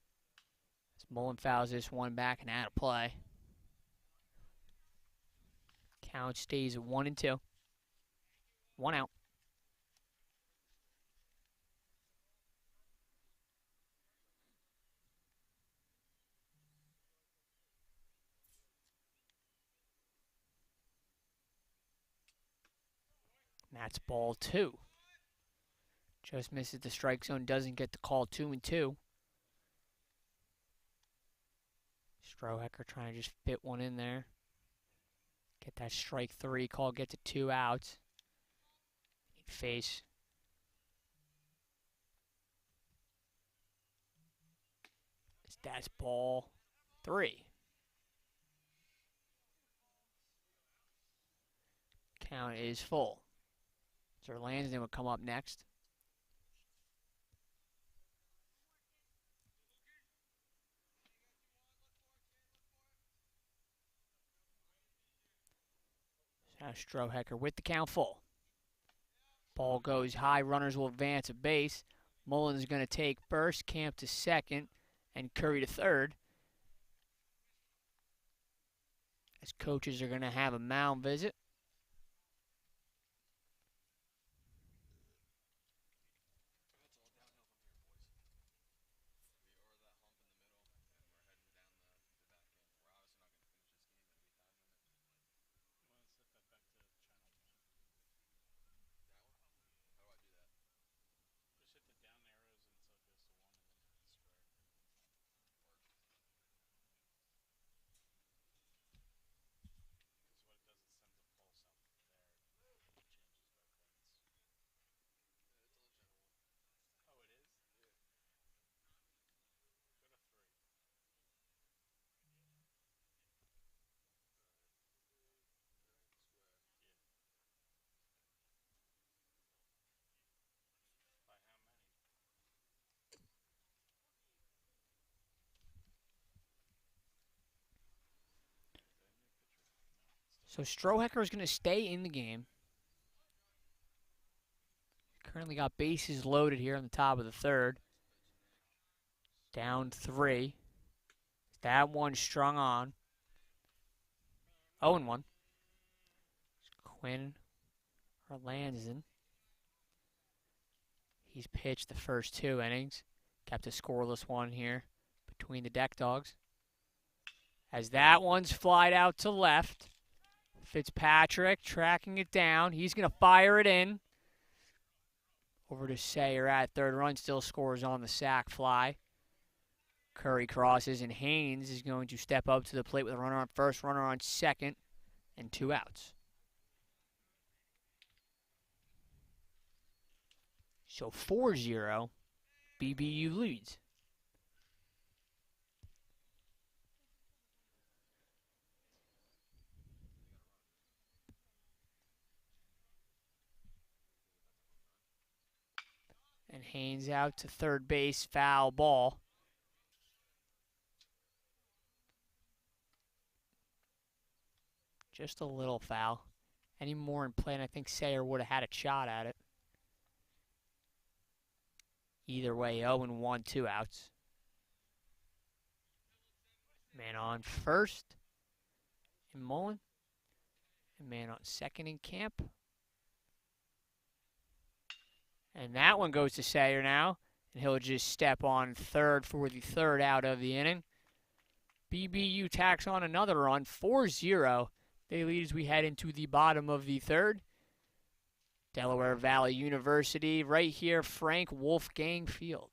As Mullen fouls this one back and out of play. Count stays at 1-2. 1 out. That's ball 2. Just misses the strike zone, doesn't get the call. 2-2. Strohecker trying to just fit one in there. Get that strike 3 call, get to 2 outs. He'd face. That's ball 3. Count is full. So Lansden would come up next. Now Strohecker with the count full. Ball goes high. Runners will advance a base. Mullen's going to take first. Camp to second. And Curry to third. as coaches are going to have a mound visit. So Strohecker is going to stay in the game. Currently got bases loaded here on the top of the third. Down 3. That one strung on. 0-1. Quinn Erlandson. He's pitched the first 2 innings. Kept a scoreless one here between the deck dogs. As that one's flied out to left. Fitzpatrick tracking it down. He's going to fire it in. Over to Sayer at third. Run still scores on the sac fly. Curry crosses, and Haynes is going to step up to the plate with a runner on first, runner on second, and 2 outs. So 4-0, BBU leads. And Haynes out to third base, foul ball. Just a little foul. Any more in play, and I think Sayer would have had a shot at it. Either way, 0-1, 2 outs. Man on first in Mullen. And man on second in Camp. And that one goes to Sayer now. And he'll just step on third for the third out of the inning. BBU tacks on another run, 4-0. They lead as we head into the bottom of the third. Delaware Valley University right here, Frank Wolfgang Field.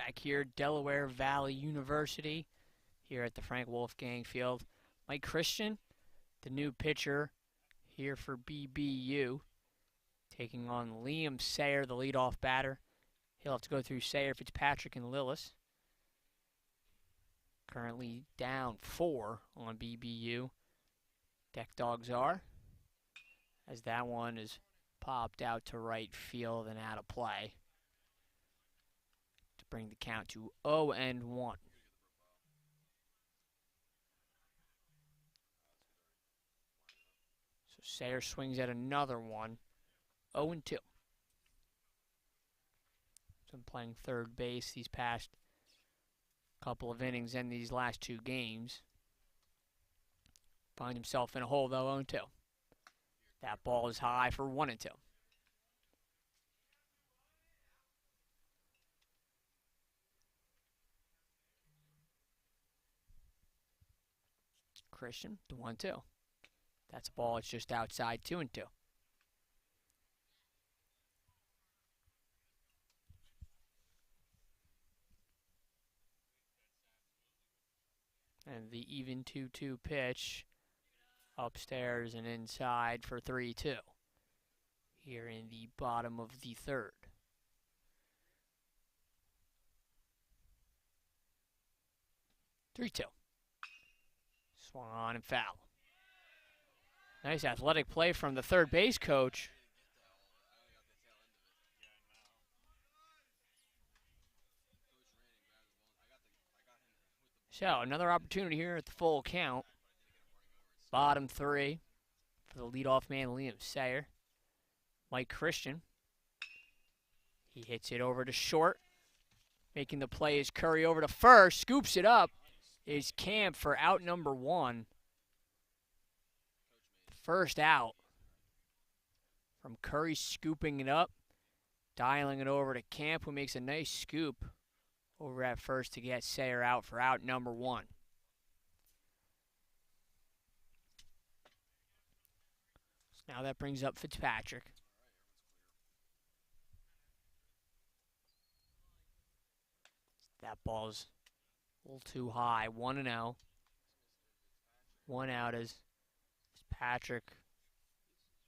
back here, Delaware Valley University, here at the Frank Wolfgang Field. Mike Christian, the new pitcher here for BBU, taking on Liam Sayer, the leadoff batter. He'll have to go through Sayer, Fitzpatrick, and Lillis. Currently down 4 on BBU. Deck Dogs are, as that one is popped out to right field and out of play to bring the count to 0-1. So Sayer swings at another one, 0-2. So I'm playing third base these past couple of innings and these last 2 games. Find himself in a hole though, 0-2. That ball is high for 1-2. Christian, the 1-2. That's a ball, it's just outside, 2-2. And the even 2-2 pitch upstairs and inside for 3-2 here in the bottom of the third. Three-two. Swung on and foul. Nice athletic play from the third base coach. So another opportunity here at the full count. Bottom 3 for the leadoff man, Liam Sayer. Mike Christian. He hits it over to short. Making the play is Curry over to first. Scoops it up. Is Camp for out number 1. First out from Curry scooping it up. Dialing it over to Camp, who makes a nice scoop over at first to get Sayer out for out number 1. So now that brings up Fitzpatrick. That ball's a little too high. 1-0. 1 out as Fitzpatrick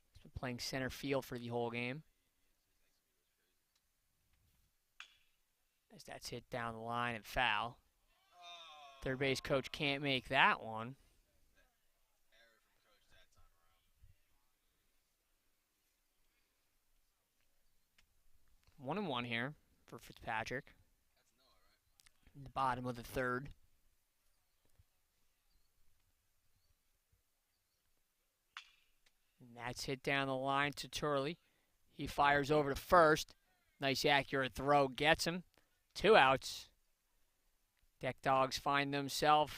has been playing center field for the whole game. As that's hit down the line and foul. Third base coach can't make that one. One and one here for Fitzpatrick. In the bottom of the third. And that's hit down the line to Turley. He fires over to first. Nice accurate throw gets him. 2 outs. Deck Dogs find themselves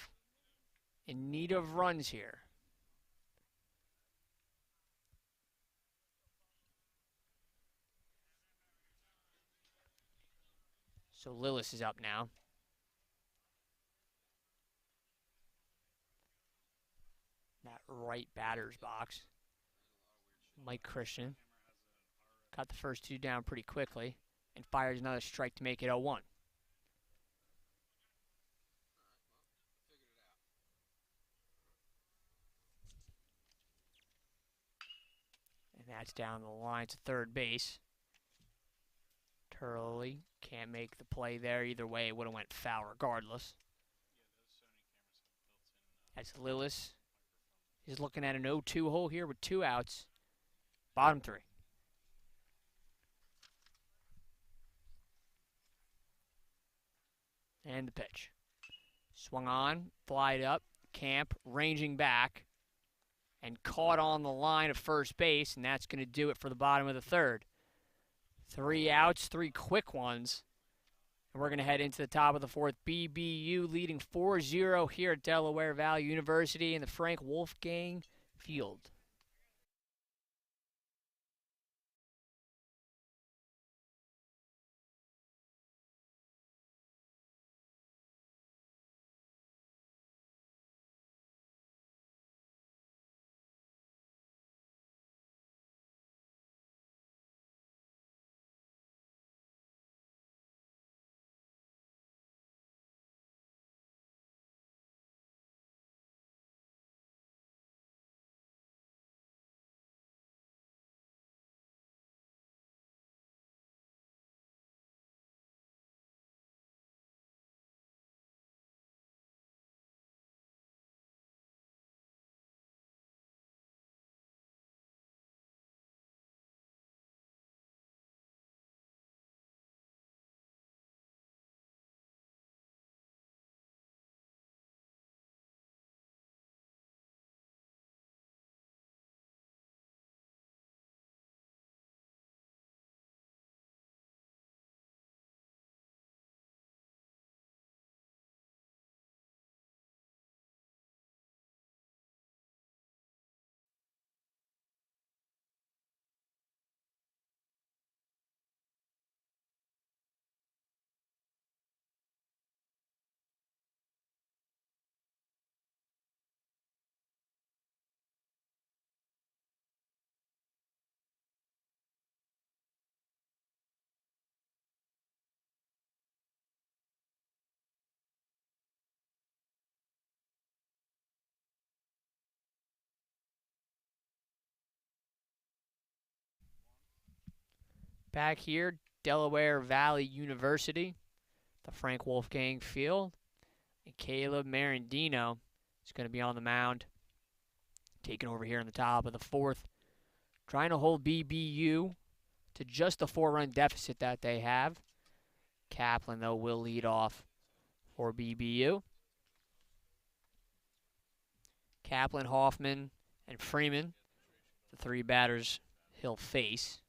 in need of runs here. So Lillis is up now. That right batter's box. Mike Christian got the first 2 down pretty quickly and fires another strike to make it 0-1. And that's down the line to third base. Turley can't make the play there. Either way, it would have went foul regardless. As Lillis is looking at an 0-2 hole here with 2 outs. Bottom 3. And the pitch. Swung on, flied up, Camp ranging back, and caught on the line of first base, and that's going to do it for the bottom of the third. 3 outs, 3 quick ones. And we're going to head into the top of the fourth. BBU leading 4-0 here at Delaware Valley University in the Frank Wolfgang Field. Back here, Delaware Valley University, the Frank Wolfgang Field. And Caleb Marandino is going to be on the mound, taking over here in the top of the fourth, trying to hold BBU to just the 4-run deficit that they have. Kaplan, though, will lead off for BBU. Kaplan, Hoffman, and Freeman, the three batters he'll face.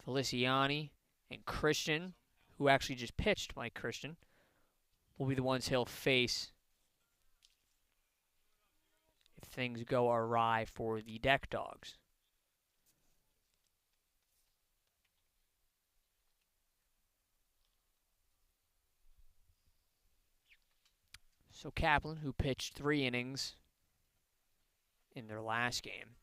Feliciani and Christian, who actually just pitched, Mike Christian, will be the ones he'll face if things go awry for the Deck Dogs. So Kaplan, who pitched 3 innings in their last game,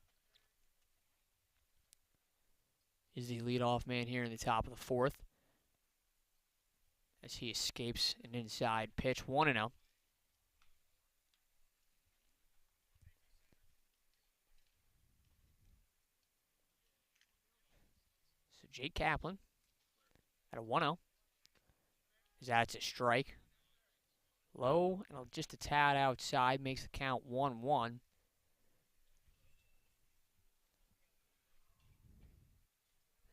is the leadoff man here in the top of the fourth as he escapes an inside pitch. 1-0. So Jake Kaplan at a 1-0. That's a strike. Low and just a tad outside makes the count 1-1.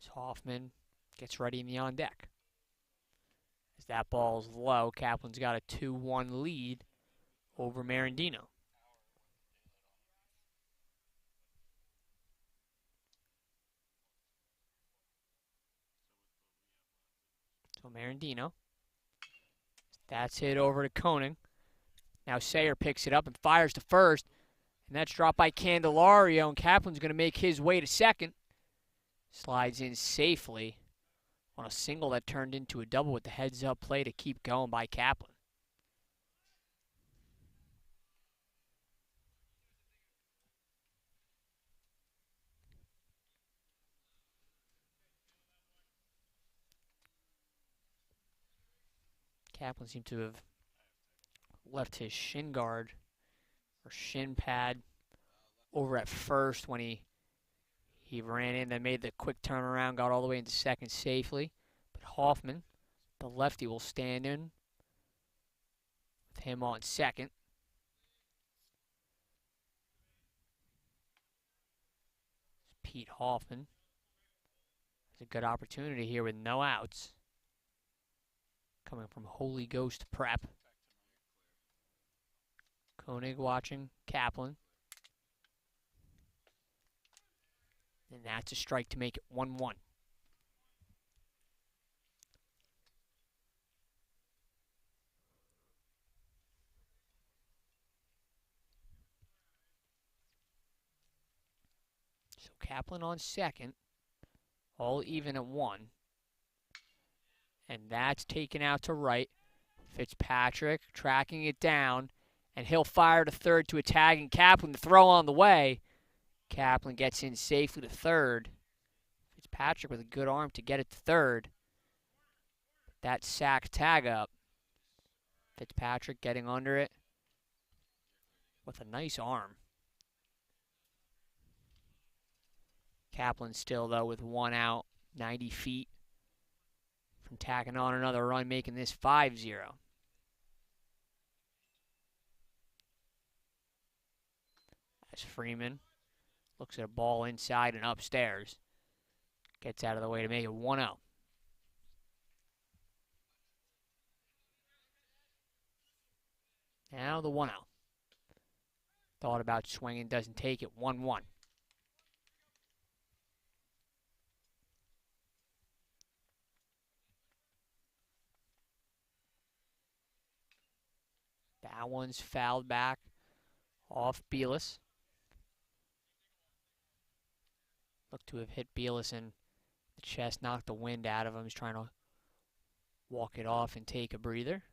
As Hoffman gets ready in the on deck. As that ball's low, Kaplan's got a 2-1 lead over Marandino. So Marandino, that's hit over to Koenig. Now Sayer picks it up and fires to first, and that's dropped by Candelario, and Kaplan's going to make his way to second. Slides in safely on a single that turned into a double with the heads-up play to keep going by Kaplan. Kaplan seemed to have left his shin guard or shin pad over at first when he ran in, then made the quick turnaround, got all the way into second safely. But Hoffman, the lefty, will stand in with him on second. Pete Hoffman has a good opportunity here with no outs. Coming from Holy Ghost Prep. Koenig watching Kaplan. And that's a strike to make it 1-1. So Kaplan on second. All even at 1. And that's taken out to right. Fitzpatrick tracking it down. And he'll fire to third to a tagging Kaplan. The throw on the way. Kaplan gets in safely to third. Fitzpatrick with a good arm to get it to third. That sack tag up. Fitzpatrick getting under it with a nice arm. Kaplan still, though, with 1 out, 90 feet from tacking on another run, making this 5-0. As Freeman looks at a ball inside and upstairs. Gets out of the way to make it 1-0. Now the 1-0. Thought about swinging, doesn't take it, 1-1. That one's fouled back off Belis. Looked to have hit Belis in the chest, knocked the wind out of him. He's trying to walk it off and take a breather.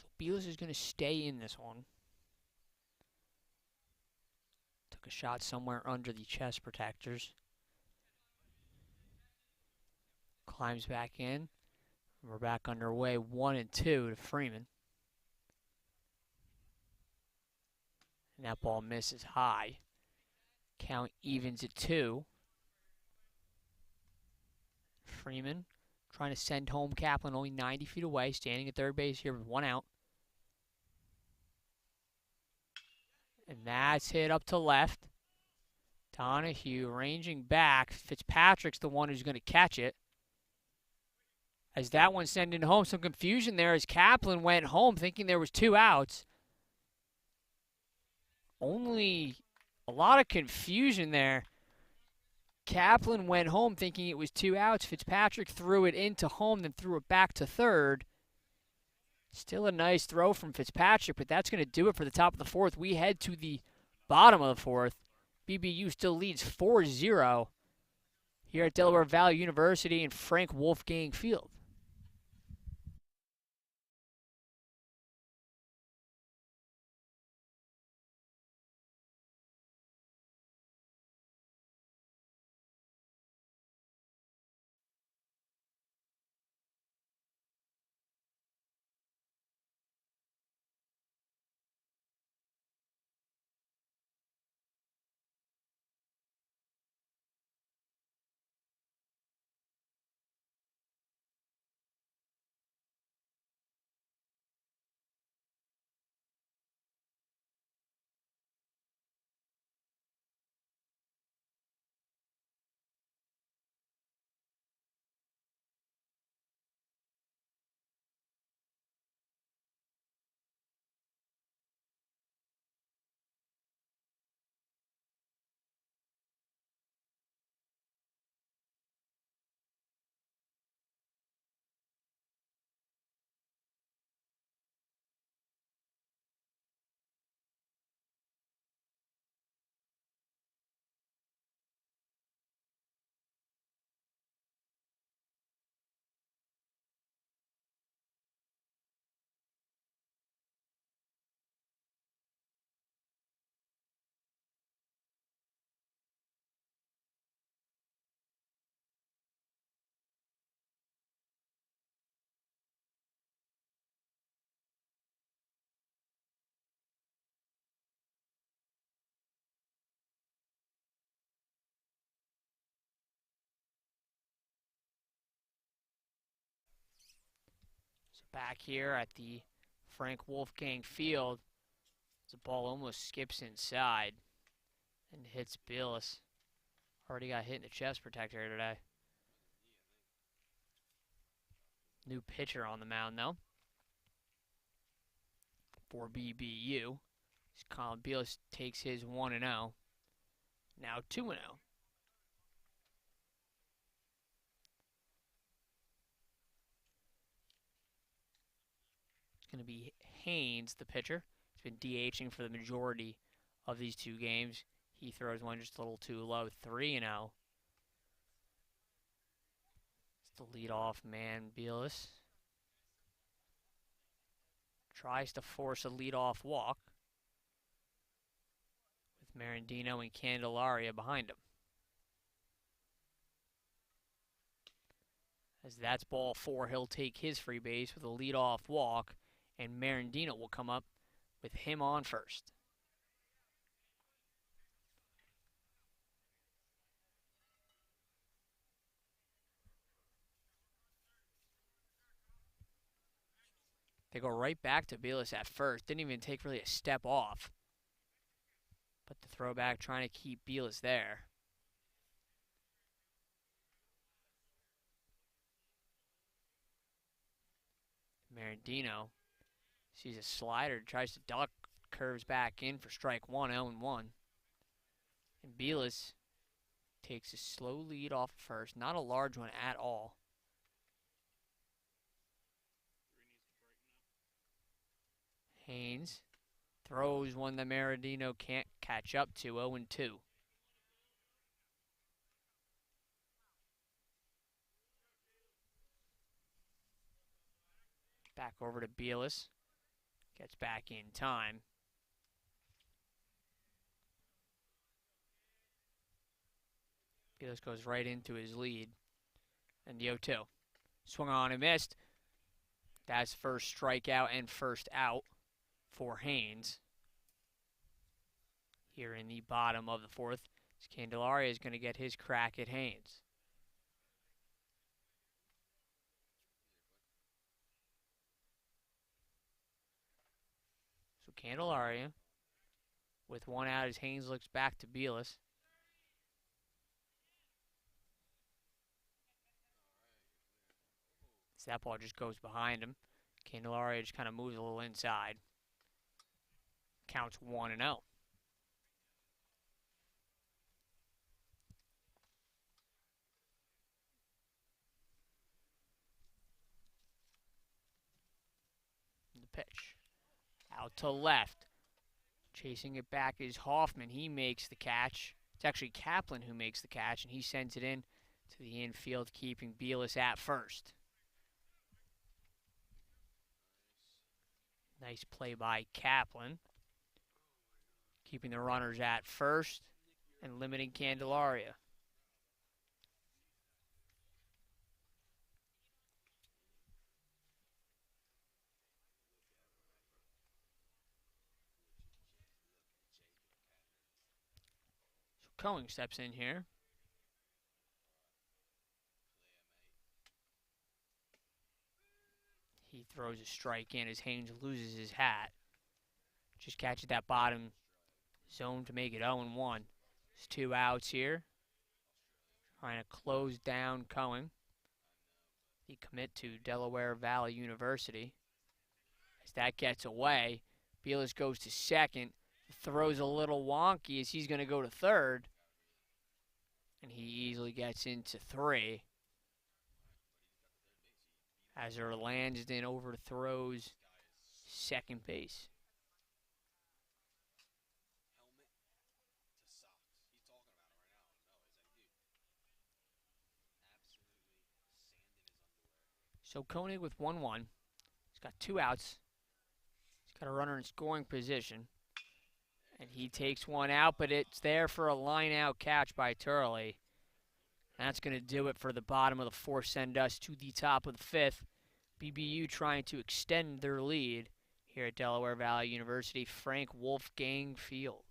So Belis is going to stay in this one. Took a shot somewhere under the chest protectors. Climbs back in. We're back underway, 1 and 2 to Freeman. And that ball misses high. Count evens at 2. Freeman trying to send home Kaplan, only 90 feet away, standing at third base here with 1 out. And that's hit up to left. Donahue ranging back. Fitzpatrick's the one who's going to catch it. As that one's sending home, some confusion there as Kaplan went home thinking there was 2 outs. Only a lot of confusion there. Kaplan went home thinking it was 2 outs. Fitzpatrick threw it into home, then threw it back to third. Still a nice throw from Fitzpatrick, but that's going to do it for the top of the 4th. We head to the bottom of the 4th. BBU still leads 4-0 here at Delaware Valley University and Frank Wolfgang Field. So back here at the Frank Wolfgang Field, the ball almost skips inside and hits Billis. Already got hit in the chest protector today. New pitcher on the mound, though, for BBU. Colin Billis takes his 1-0. Now 2-0. It's going to be Haynes, the pitcher. He's been DHing for the majority of these 2 games. He throws one just a little too low, 3-0. It's the leadoff man, Billis. Tries to force a leadoff walk with Marandino and Candelaria behind him. As that's ball 4, he'll take his free base with a leadoff walk, and Marandino will come up with him on first. They go right back to Billis at first. Didn't even take really a step off. But the throwback trying to keep Billis there. Marandino sees a slider, tries to duck, curves back in for strike 1, 0-1. And Billis takes a slow lead off first. Not a large one at all. Haynes throws one that Marandino can't catch up to, 0-2. Back over to Billis. Gets back in time. This goes right into his lead. And the 0-2. Swung on and missed. That's first strikeout and first out for Haynes. Here in the bottom of the fourth, Candelaria is going to get his crack at Haynes. So Candelaria with one out as Haynes looks back to Belis. So that ball just goes behind him. Candelaria just kind of moves a little inside. Counts 1-0. The pitch. Out to left. Chasing it back is Hoffman. He makes the catch. It's actually Kaplan who makes the catch, and he sends it in to the infield, keeping Belis at first. Nice play by Kaplan. Keeping the runners at first and limiting Candelaria. So Cohen steps in here. He throws a strike in as Haynes loses his hat. Just catches that bottom zone to make it 0-1. There's 2 outs here. Trying to close down Cohen. The commit to Delaware Valley University. As that gets away, Belis goes to second. Throws a little wonky as he's going to go to third. And he easily gets into 3. As Erlansden overthrows second base. So Koenig with 1-1. He's got 2 outs. He's got a runner in scoring position. And he takes one out, but it's there for a line-out catch by Turley. That's going to do it for the bottom of the fourth, send us to the top of the fifth. BBU trying to extend their lead here at Delaware Valley University, Frank Wolfgang Field.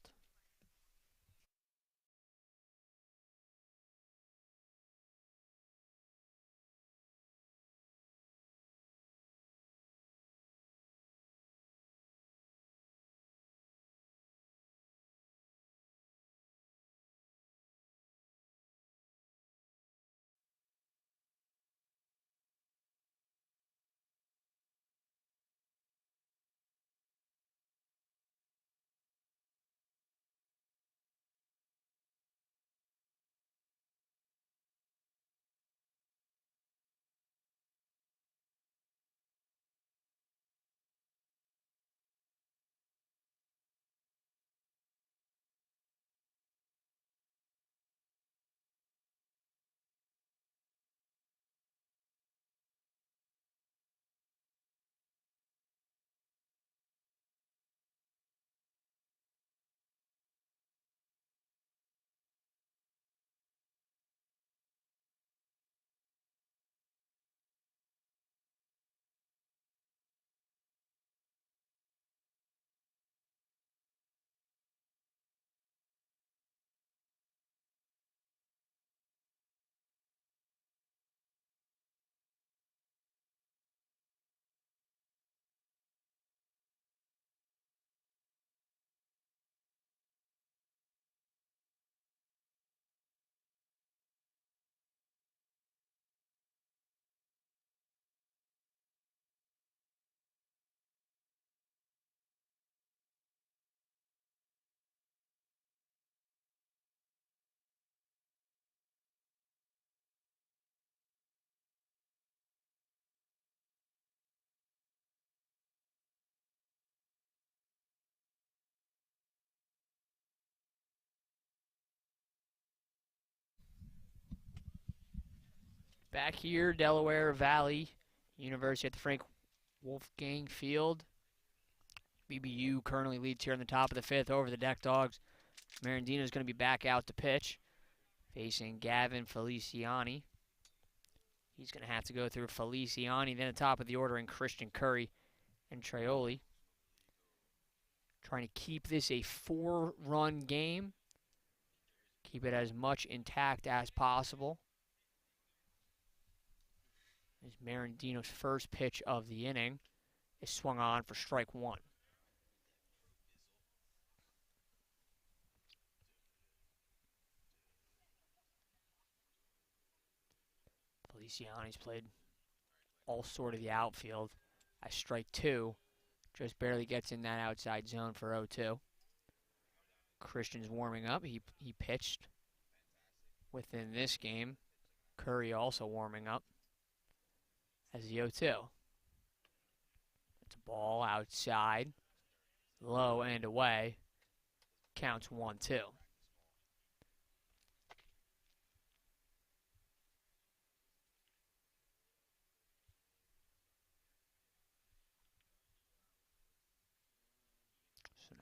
Back here, Delaware Valley University at the Frank Wolfgang Field. BBU currently leads here in the top of the fifth over the Deck Dogs. Marandino's going to be back out to pitch, facing Gavin Feliciani. He's going to have to go through Feliciani, then at the top of the order in Christian Curry and Traioli. Trying to keep this a 4-run game. Keep it as much intact as possible. As Marandino's first pitch of the inning is swung on for strike one. Feliciani's played all sort of the outfield. As strike two just barely gets in that outside zone for 0-2. Christian's warming up. He pitched within this game. Curry also warming up as the 0-2. It's a ball outside, low and away. Counts 1-2. So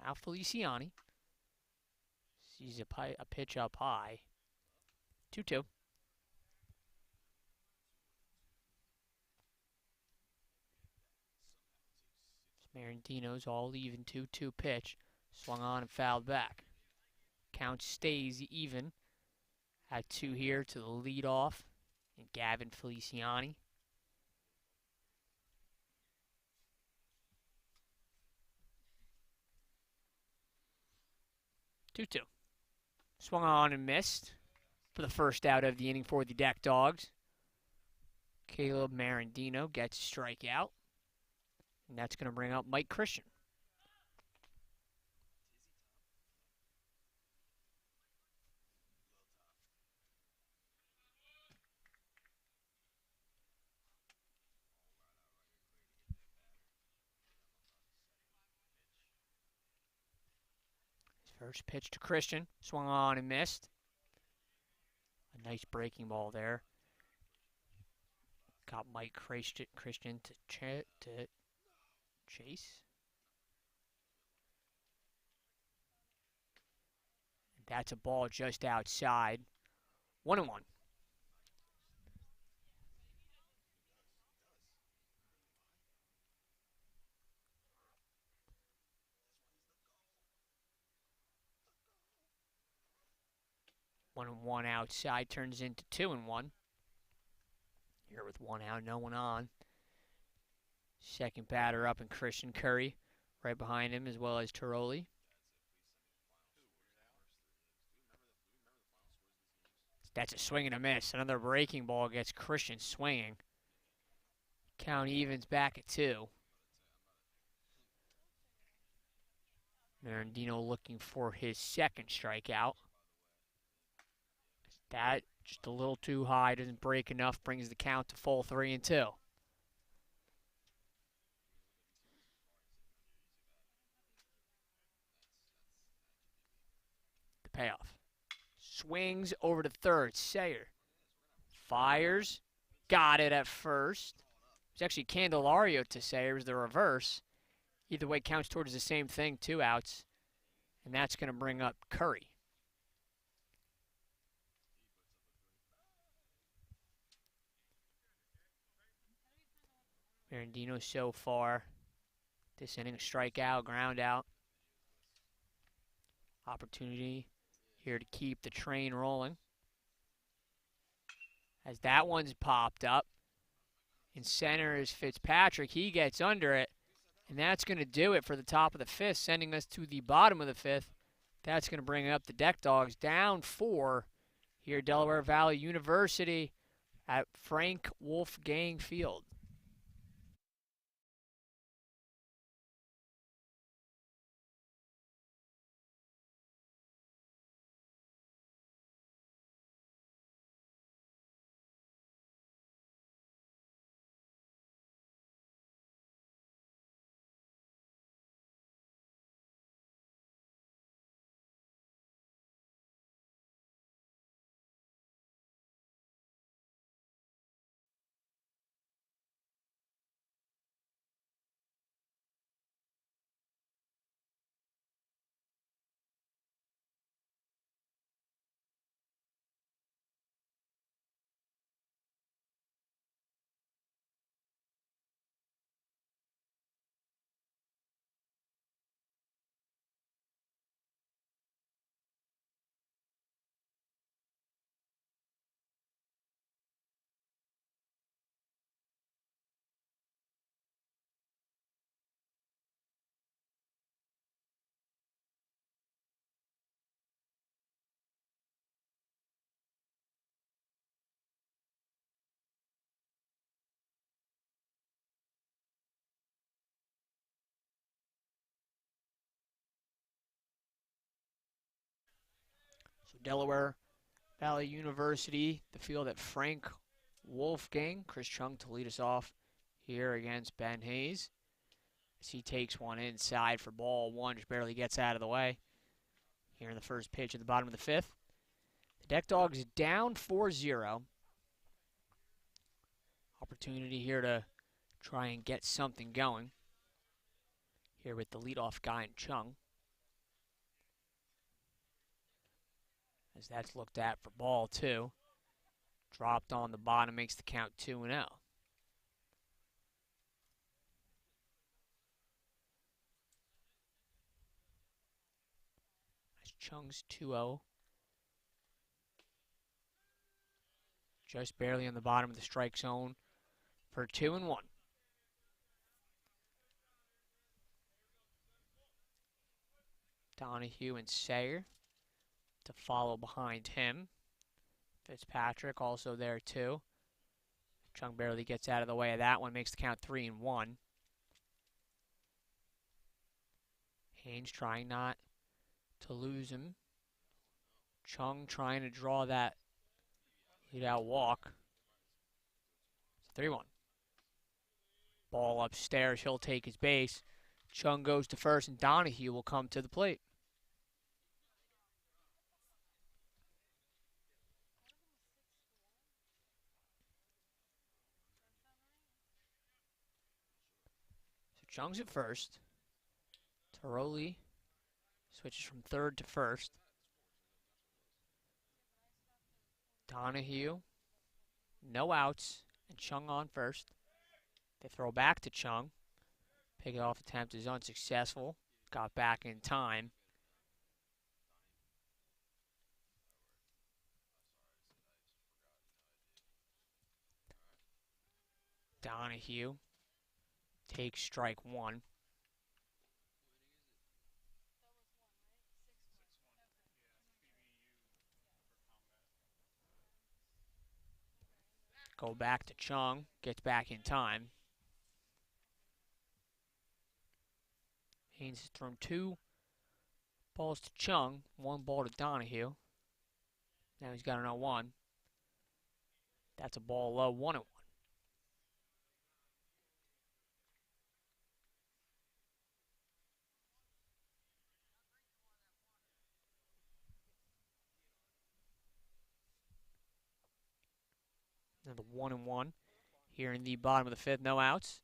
now Feliciani sees a pitch up high. 2-2. Marandino's all even 2-2 pitch. Swung on and fouled back. Count stays even. At 2 here to the leadoff. And Gavin Feliciani. 2-2. Swung on and missed for the first out of the inning for the Deck Dogs. Caleb Marandino gets a strikeout. And that's going to bring up Mike Christian. His first pitch to Christian. Swung on and missed. A nice breaking ball there. Got Mike Christian to chase. That's a ball just outside. 1-1. One and one outside turns into 2-1. Here with one out, no one on. Second batter up in Christian Curry. Right behind him, as well as Traioli. That's a swing and a miss. Another breaking ball gets Christian swinging. Count evens back at 2. Marandino looking for his second strikeout. That just a little too high, doesn't break enough, brings the count to full 3-2. The payoff. Swings over to third. Sayer fires. Got it at first. It's actually Candelario to Sayers, the reverse. Either way, counts towards the same thing, 2 outs. And that's going to bring up Curry. Marandino so far this inning, a strikeout, ground out. Opportunity here to keep the train rolling. As that one's popped up. In center is Fitzpatrick. He gets under it. And that's going to do it for the top of the fifth, sending us to the bottom of the fifth. That's going to bring up the Deck Dogs down 4 here at Delaware Valley University at Frank Wolfgang Field. Delaware Valley University, the field at Frank Wolfgang. Chris Chung to lead us off here against Ben Hayes. As he takes one inside for ball one, just barely gets out of the way. Here in the first pitch at the bottom of the fifth. The Deck Dogs down 4-0. Opportunity here to try and get something going. Here with the leadoff guy in Chung. As that's looked at for ball two. Dropped on the bottom, makes the count 2-0. That's Chung's 2-0. Just barely on the bottom of the strike zone for 2-1. Donahue and Sayer to follow behind him. Fitzpatrick also there too. Chung barely gets out of the way of that one, makes the count 3-1. Haynes trying not to lose him. Chung trying to draw that lead out walk. It's 3-1. Ball upstairs, he'll take his base. Chung goes to first and Donahue will come to the plate. Chung's at first. Taroli switches from third to first. Donahue, no outs, and Chung on first. They throw back to Chung. Pick-off attempt is unsuccessful. Got back in time. Donahue takes strike one. Go back to Chung, gets back in time. Haynes has thrown 2 balls to Chung, 1 ball to Donahue. Now he's got an 0-1. That's a ball low, 1-1. Another 1-1 here in the bottom of the fifth, no outs.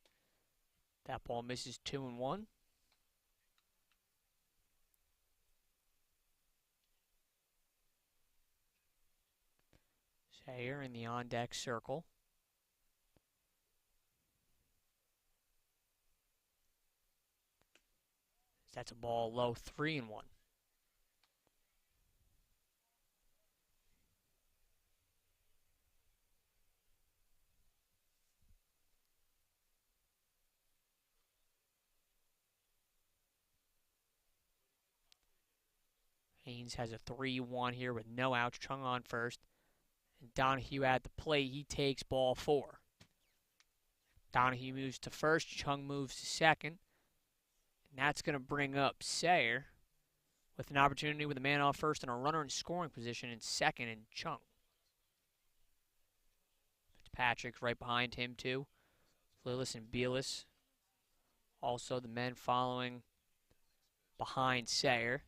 That ball misses 2-1. Sayer in the on-deck circle. That's a ball low, 3-1. Haynes has a 3-1 here with no outs. Chung on first. And Donahue at the plate. He takes ball 4. Donahue moves to first. Chung moves to second. And that's going to bring up Sayer with an opportunity with a man off first and a runner in scoring position in second and Chung. Fitzpatrick's right behind him too. Lillis and Bielis. Also the men following behind Sayer.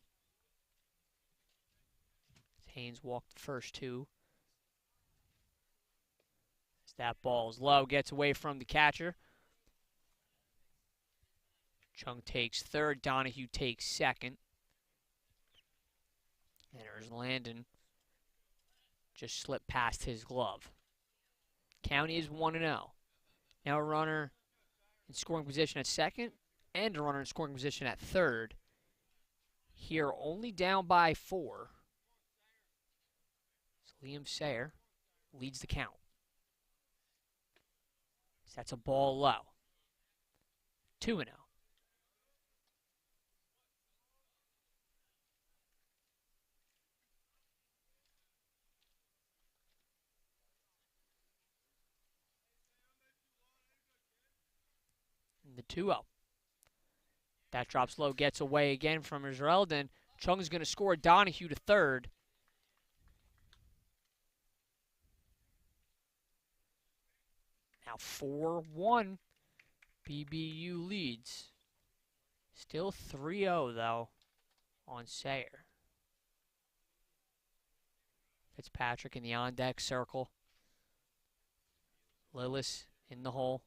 Haynes walked the first 2. As that ball is low, gets away from the catcher. Chung takes third, Donahue takes second. And there's Landon. Just slipped past his glove. Count is 1-0. Now a runner in scoring position at second and a runner in scoring position at third. Here only down by 4. So Liam Sayer leads the count. So that's a ball low. 2-0. The 2-0. That drops low, gets away again from Israel. Then Chung's going to score. Donahue to third. Now 4-1. BBU leads. Still 3-0 though on Sayer. Fitzpatrick in the on-deck circle. Lillis in the hole.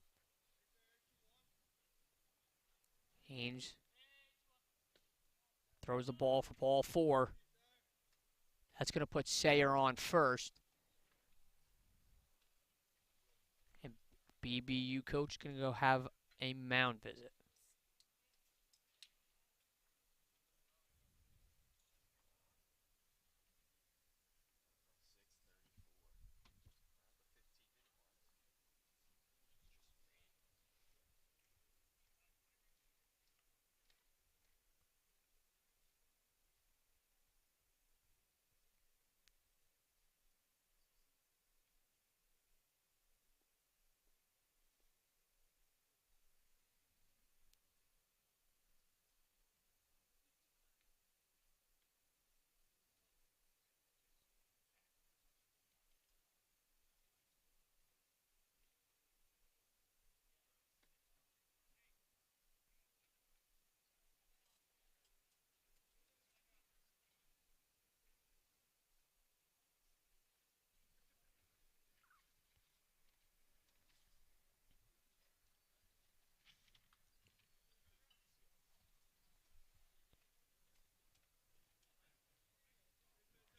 Haynes throws the ball for ball 4. That's going to put Sayer on first. And BBU coach going to go have a mound visit.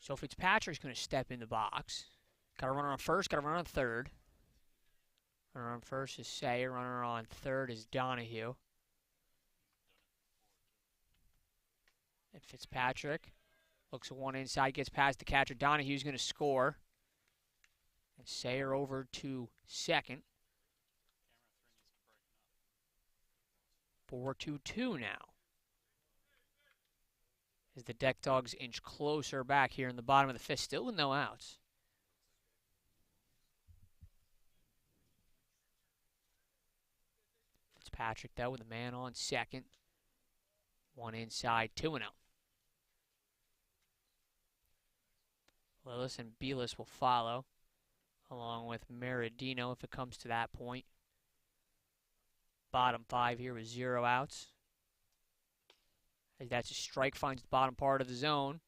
So Fitzpatrick's going to step in the box. Got a runner on first, got a runner on third. Runner on first is Sayer. Runner on third is Donahue. And Fitzpatrick looks at one inside, gets past the catcher. Donahue's going to score. And Sayer over to second. 4-2-2 now. As the Deck Dogs inch closer back here in the bottom of the fifth, still with no outs. Fitzpatrick, though, with a man on second. One inside, 2-0. Lillis and Belis will follow, along with Meridino if it comes to that point. Bottom 5 here with 0 outs. As that's a strike, finds the bottom part of the zone.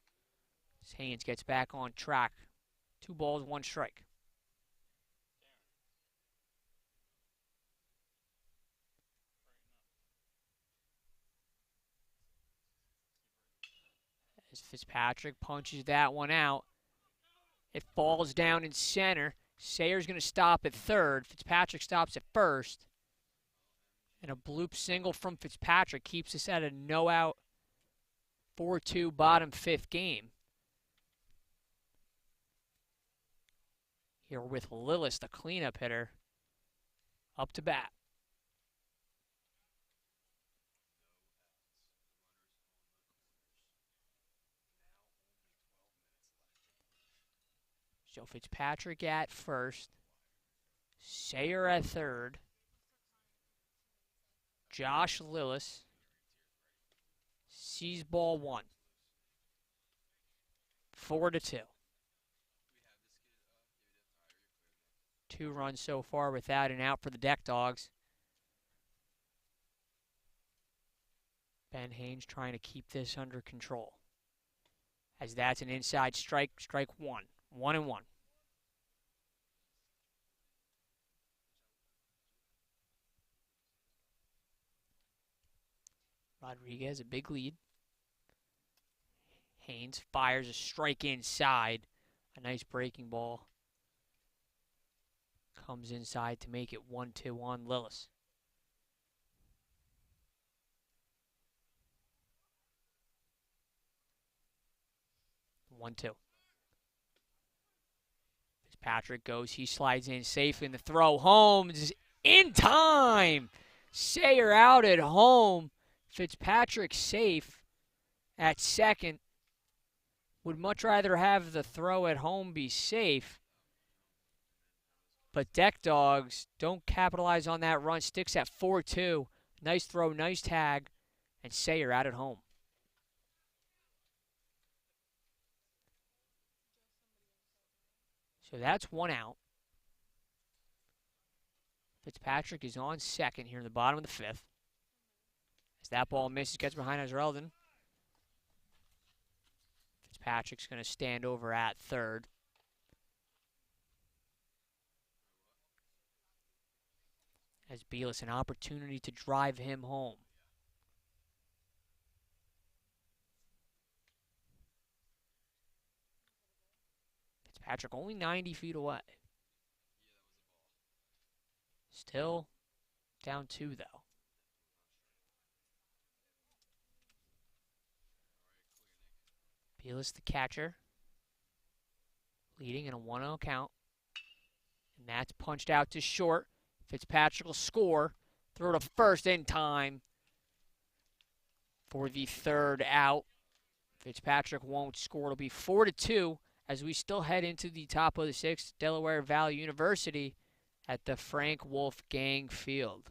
As Haynes gets back on track. 2 balls, 1 strike. As Fitzpatrick punches that one out. It falls down in center. Sayer's going to stop at third. Fitzpatrick stops at first. And a bloop single from Fitzpatrick keeps us at a no-out 4-2 bottom 5th game. Here with Lillis, the cleanup hitter, up to bat. So Fitzpatrick at first. Sayer at third. Josh Lillis sees ball 1. 4-2. 2 runs so far without an out for the Deck Dogs. Ben Haynes trying to keep this under control. As that's an inside strike, strike 1. 1-1. Rodriguez, a big lead. Haynes fires a strike inside. A nice breaking ball. Comes inside to make it 1-2 on Lillis. One, two. Fitzpatrick goes. He slides in safely, and the throw home is in time. Sayer out at home. Fitzpatrick safe at second. Would much rather have the throw at home be safe. But Deck Dogs don't capitalize on that run. Sticks at 4-2. Nice throw, nice tag, and Sayer out at home. So that's 1 out. Fitzpatrick is on second here in the bottom of the fifth. As that ball misses, gets behind Esrelden. Fitzpatrick's going to stand over at third. As Belis an opportunity to drive him home. Fitzpatrick only 90 feet away. Still down 2, though. Belis the catcher. Leading in a 1-0 count. And that's punched out to short. Fitzpatrick will score. Throw to first in time for the third out. Fitzpatrick won't score. It'll be 4-2 as we still head into the top of the sixth. Delaware Valley University at the Frank Wolfgang Field.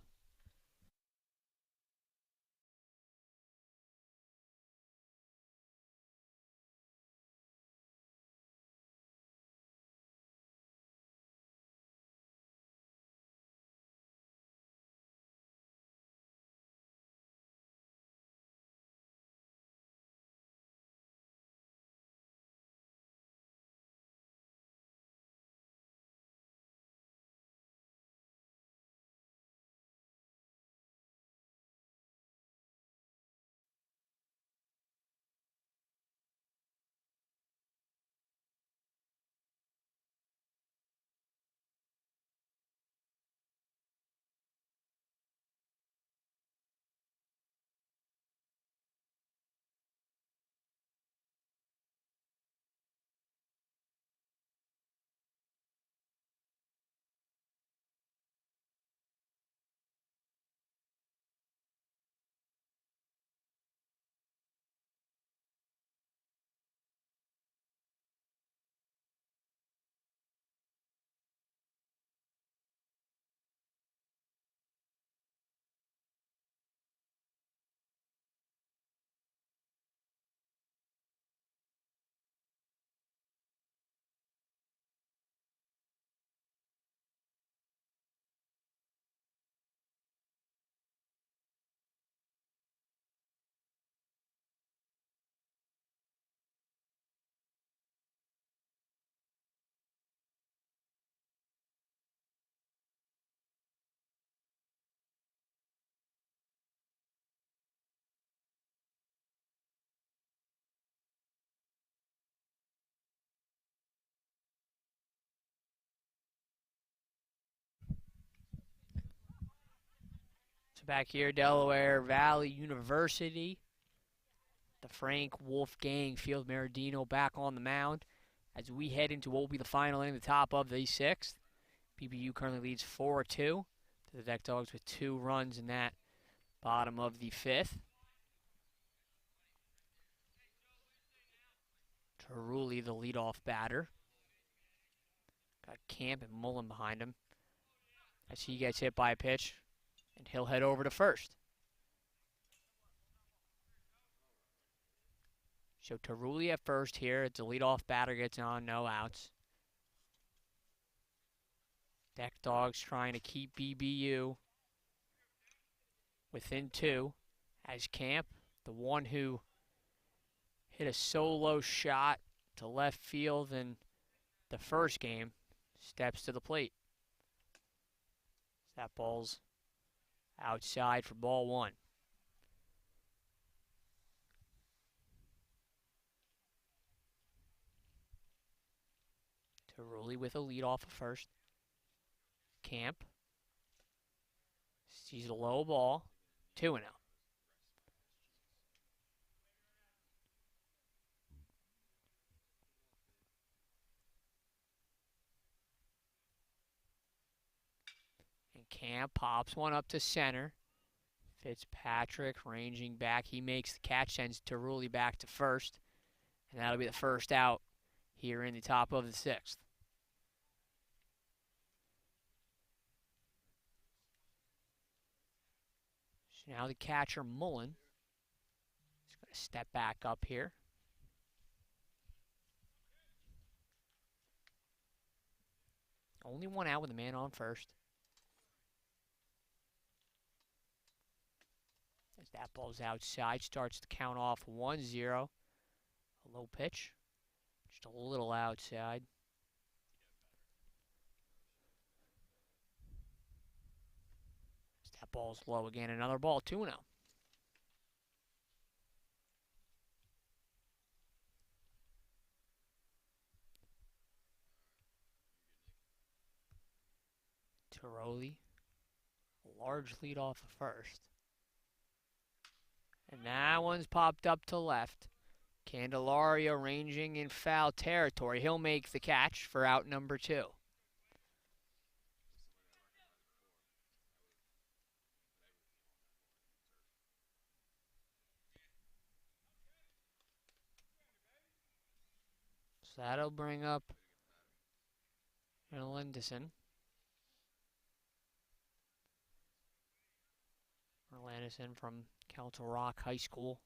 So back here, Delaware Valley University. The Frank Wolfgang Field. Meridino back on the mound as we head into what will be the final inning, the top of the sixth. PBU currently leads 4-2 to the Deck Dogs with 2 runs in that bottom of the fifth. Taruli, the leadoff batter. Got Camp and Mullen behind him as he gets hit by a pitch, and he'll head over to first. So Taruli at first here. It's a leadoff batter, gets on, no outs. Deck Dogs trying to keep BBU within 2 as Camp, the one who hit a solo shot to left field in the first game, steps to the plate. That ball's outside for ball 1. Taruli with a lead off of first. Camp sees a low ball, 2-0. And Camp pops one up to center. Fitzpatrick ranging back. He makes the catch, sends Taruli back to first. And that'll be the first out here in the top of the sixth. So now the catcher, Mullen, is going to step back up here. Only 1 out with a man on first. That ball's outside, starts the count off 1-0. A low pitch, just a little outside. That ball's low again, another ball, 2-0. Tiroli, large lead off the first. And that one's popped up to left. Candelaria ranging in foul territory. He'll make the catch for out number 2. So that'll bring up Erlandison. Erlandison from Council Rock High School.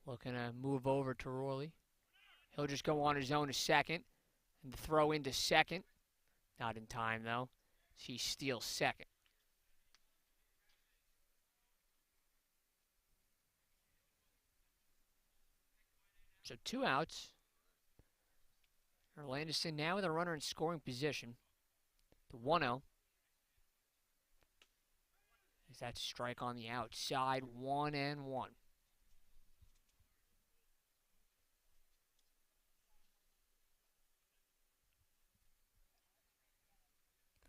Looking to move over to Rorley. He'll just go on his own to second. And throw into second. Not in time, though. He steals second. So 2 outs. Erlandison now with a runner in scoring position. The 1-0. Is that strike on the outside, 1-1.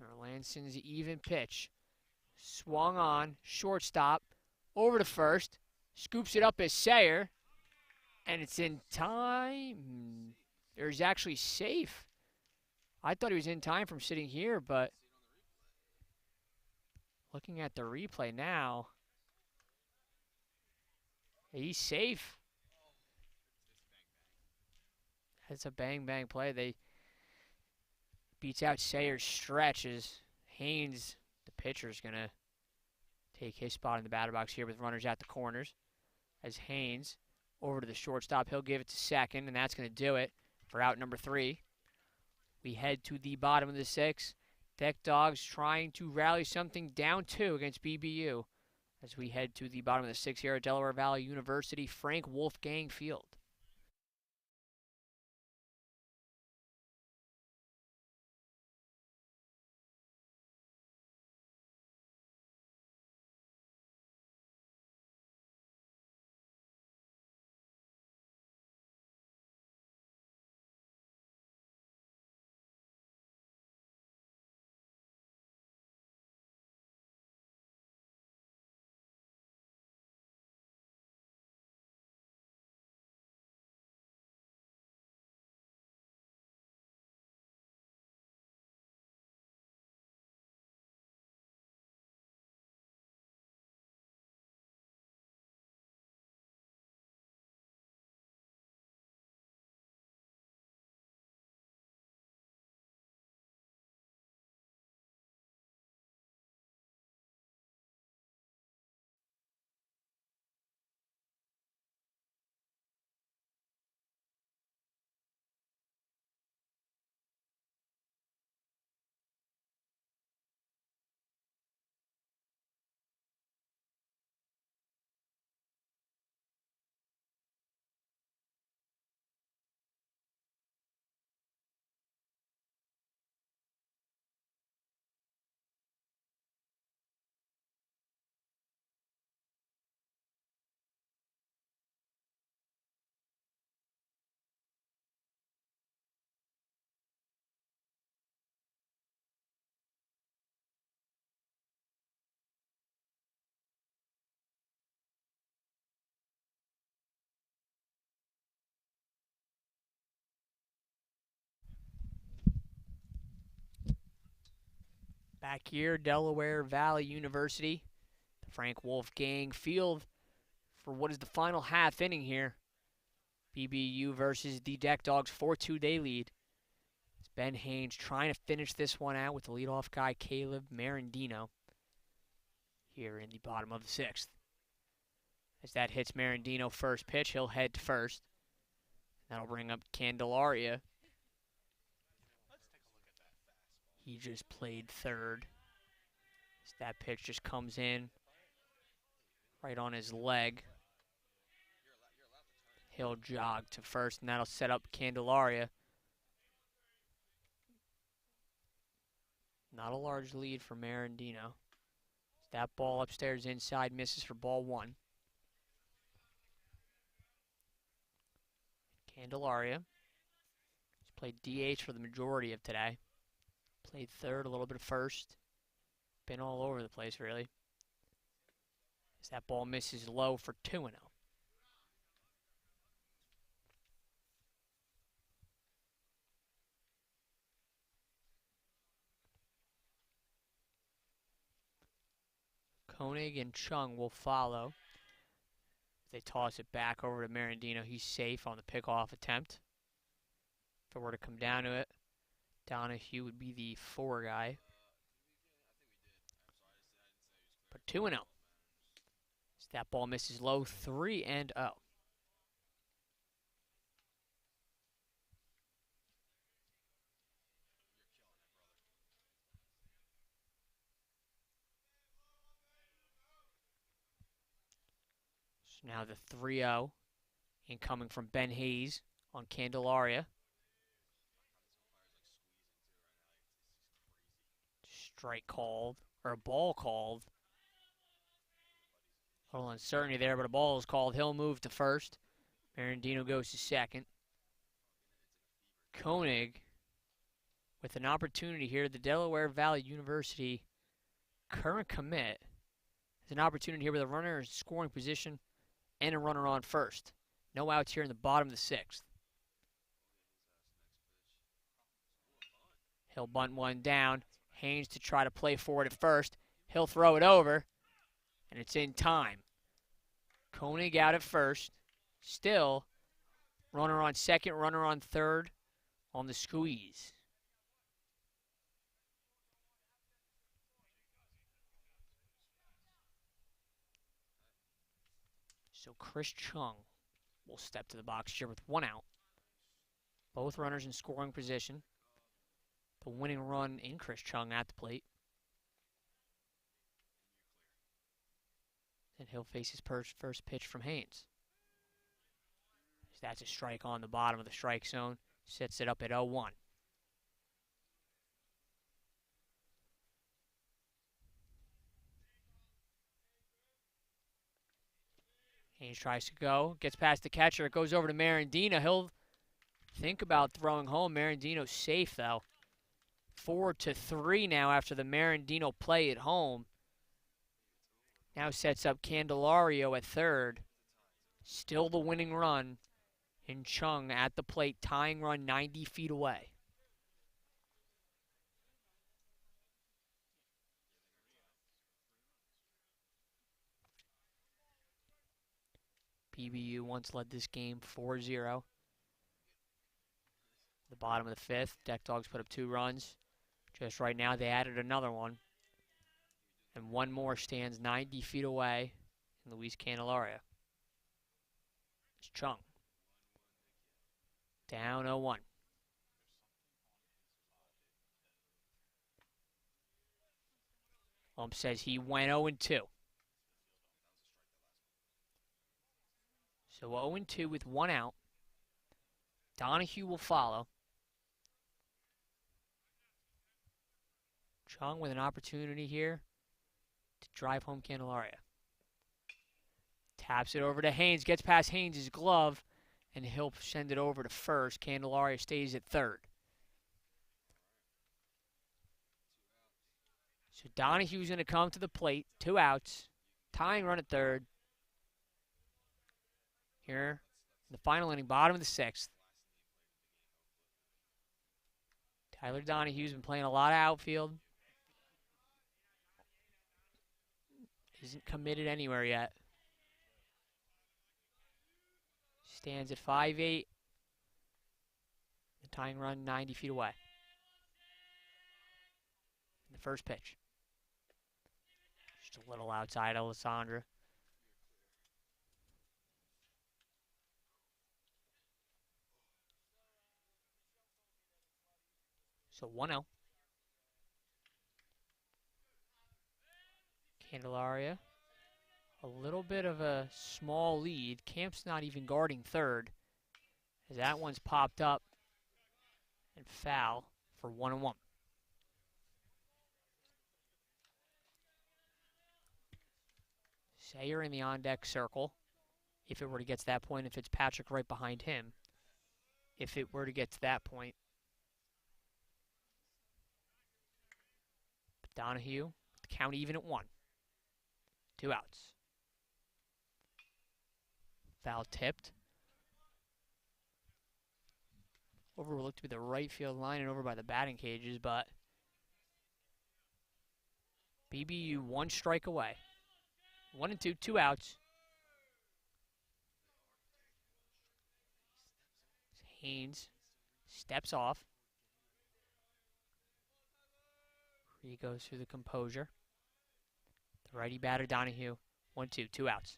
Erlandison's even pitch. Swung on, shortstop, over to first. Scoops it up as Sayer. And it's in time. He's actually safe. I thought he was in time from sitting here, but looking at the replay now, he's safe. That's a bang-bang play. They beats out Sayer's stretches. Haynes, the pitcher, is going to take his spot in the batter box here with runners at the corners. As Haynes over to the shortstop, he'll give it to second, and that's going to do it for out number 3. We head to the bottom of the 6th. Deck Dogs trying to rally something down 2 against BBU as we head to the bottom of the 6th here at Delaware Valley University, Frank Wolfgang Field. Back here, Delaware Valley University, the Frank Wolfgang Field for what is the final half inning here. BBU versus the Deck Dogs, 4-2 they lead. It's Ben Haynes trying to finish this one out with the leadoff guy, Caleb Marandino, here in the bottom of the 6th. As that hits Marandino first pitch, he'll head to first. That'll bring up Candelaria. He just played third. As that pitch just comes in. right on his leg. He'll jog to first, and that'll set up Candelaria. Not a large lead for Marandino. That ball upstairs inside misses for ball one. Candelaria has played DH for the majority of today. Played third, a little bit of first. Been all over the place, really. As that ball misses low for 2-0. Koenig and Chung will follow. They toss it back over to Marandino. He's safe on the pickoff attempt. If it were to come down to it, Donahue would be the 4 guy. But 2-0. As that ball misses low, 3-0. So now the 3-0 incoming from Ben Hayes on Candelaria. Strike called, or a ball called. A little uncertainty there, but a ball is called. He'll move to first. Marandino goes to second. Koenig with an opportunity here. The Delaware Valley University current commit has an opportunity here with a runner in scoring position and a runner on first. No outs here in the bottom of the 6th. He'll bunt one down. Haynes to try to play forward at first. He'll throw it over, and it's in time. Koenig out at first. Still, runner on second, runner on third on the squeeze. So Chris Chung will step to the box here with 1 out. Both runners in scoring position. The winning run in Chris Chung at the plate. And he'll face his first pitch from Haynes. So that's a strike on the bottom of the strike zone. Sets it up at 0-1. Haynes tries to go. Gets past the catcher. It goes over to Marandino. He'll think about throwing home. Marandino's safe, though. 4-3 now after the Marandino play at home. Now sets up Candelario at third. Still the winning run in Chung at the plate. Tying run 90 feet away. PBU once led this game 4-0. The bottom of the 5th. Deck Dogs put up 2 runs. Just right now they added another one. And one more stands 90 feet away in Luis Candelaria. It's Chung. Down 0-1. Ump says he went 0-2. So 0-2 with 1 out. Donahue will follow. Chung with an opportunity here to drive home Candelaria. Taps it over to Haynes. Gets past Haynes' glove. And he'll send it over to first. Candelaria stays at third. So Donahue's going to come to the plate. 2 outs. Tying run at third. Here in the final inning, bottom of the 6th. Tyler Donahue's been playing a lot of outfield. Isn't committed anywhere yet. Stands at 5'8". The tying run 90 feet away. The first pitch. Just a little outside Alessandra. So 1-0. Candelaria A little bit of a small lead. Camp's not even guarding third, as that one's popped up and foul for 1-1. Sayer in the on-deck circle. If it were to get to that point, and Fitzpatrick right behind him. If it were to get to that point. But Donahue, the count even at 1. 2 outs. Foul tipped. Overlooked to be the right field line and over by the batting cages, but BBU 1 strike away. 1-2, 2 outs. Haynes steps off. He goes through the composure. The righty batter, Donahue. 1-2, 2 outs.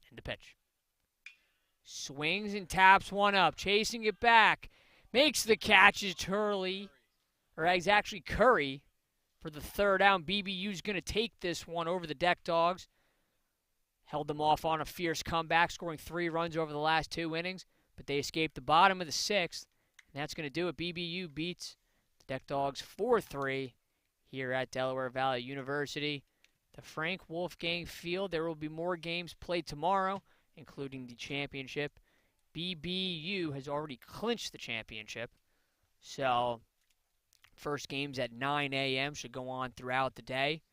And the pitch. Swings and taps one up, chasing it back. Makes the catch is Turley, or it's actually Curry for the third out. BBU's going to take this one over the Deck Dogs. Held them off on a fierce comeback, scoring 3 runs over the last 2 innings, but they escaped the bottom of the 6th, and that's going to do it. BBU beats the Deck Dogs 4-3 here at Delaware Valley University. The Frank Wolfgang Field. There will be more games played tomorrow, including the championship. BBU has already clinched the championship. So, first games at 9 a.m. should go on throughout the day.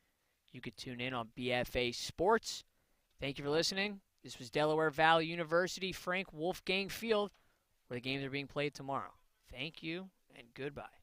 You could tune in on BFA Sports. Thank you for listening. This was Delaware Valley University, Frank Wolfgang Field, where the games are being played tomorrow. Thank you, and goodbye.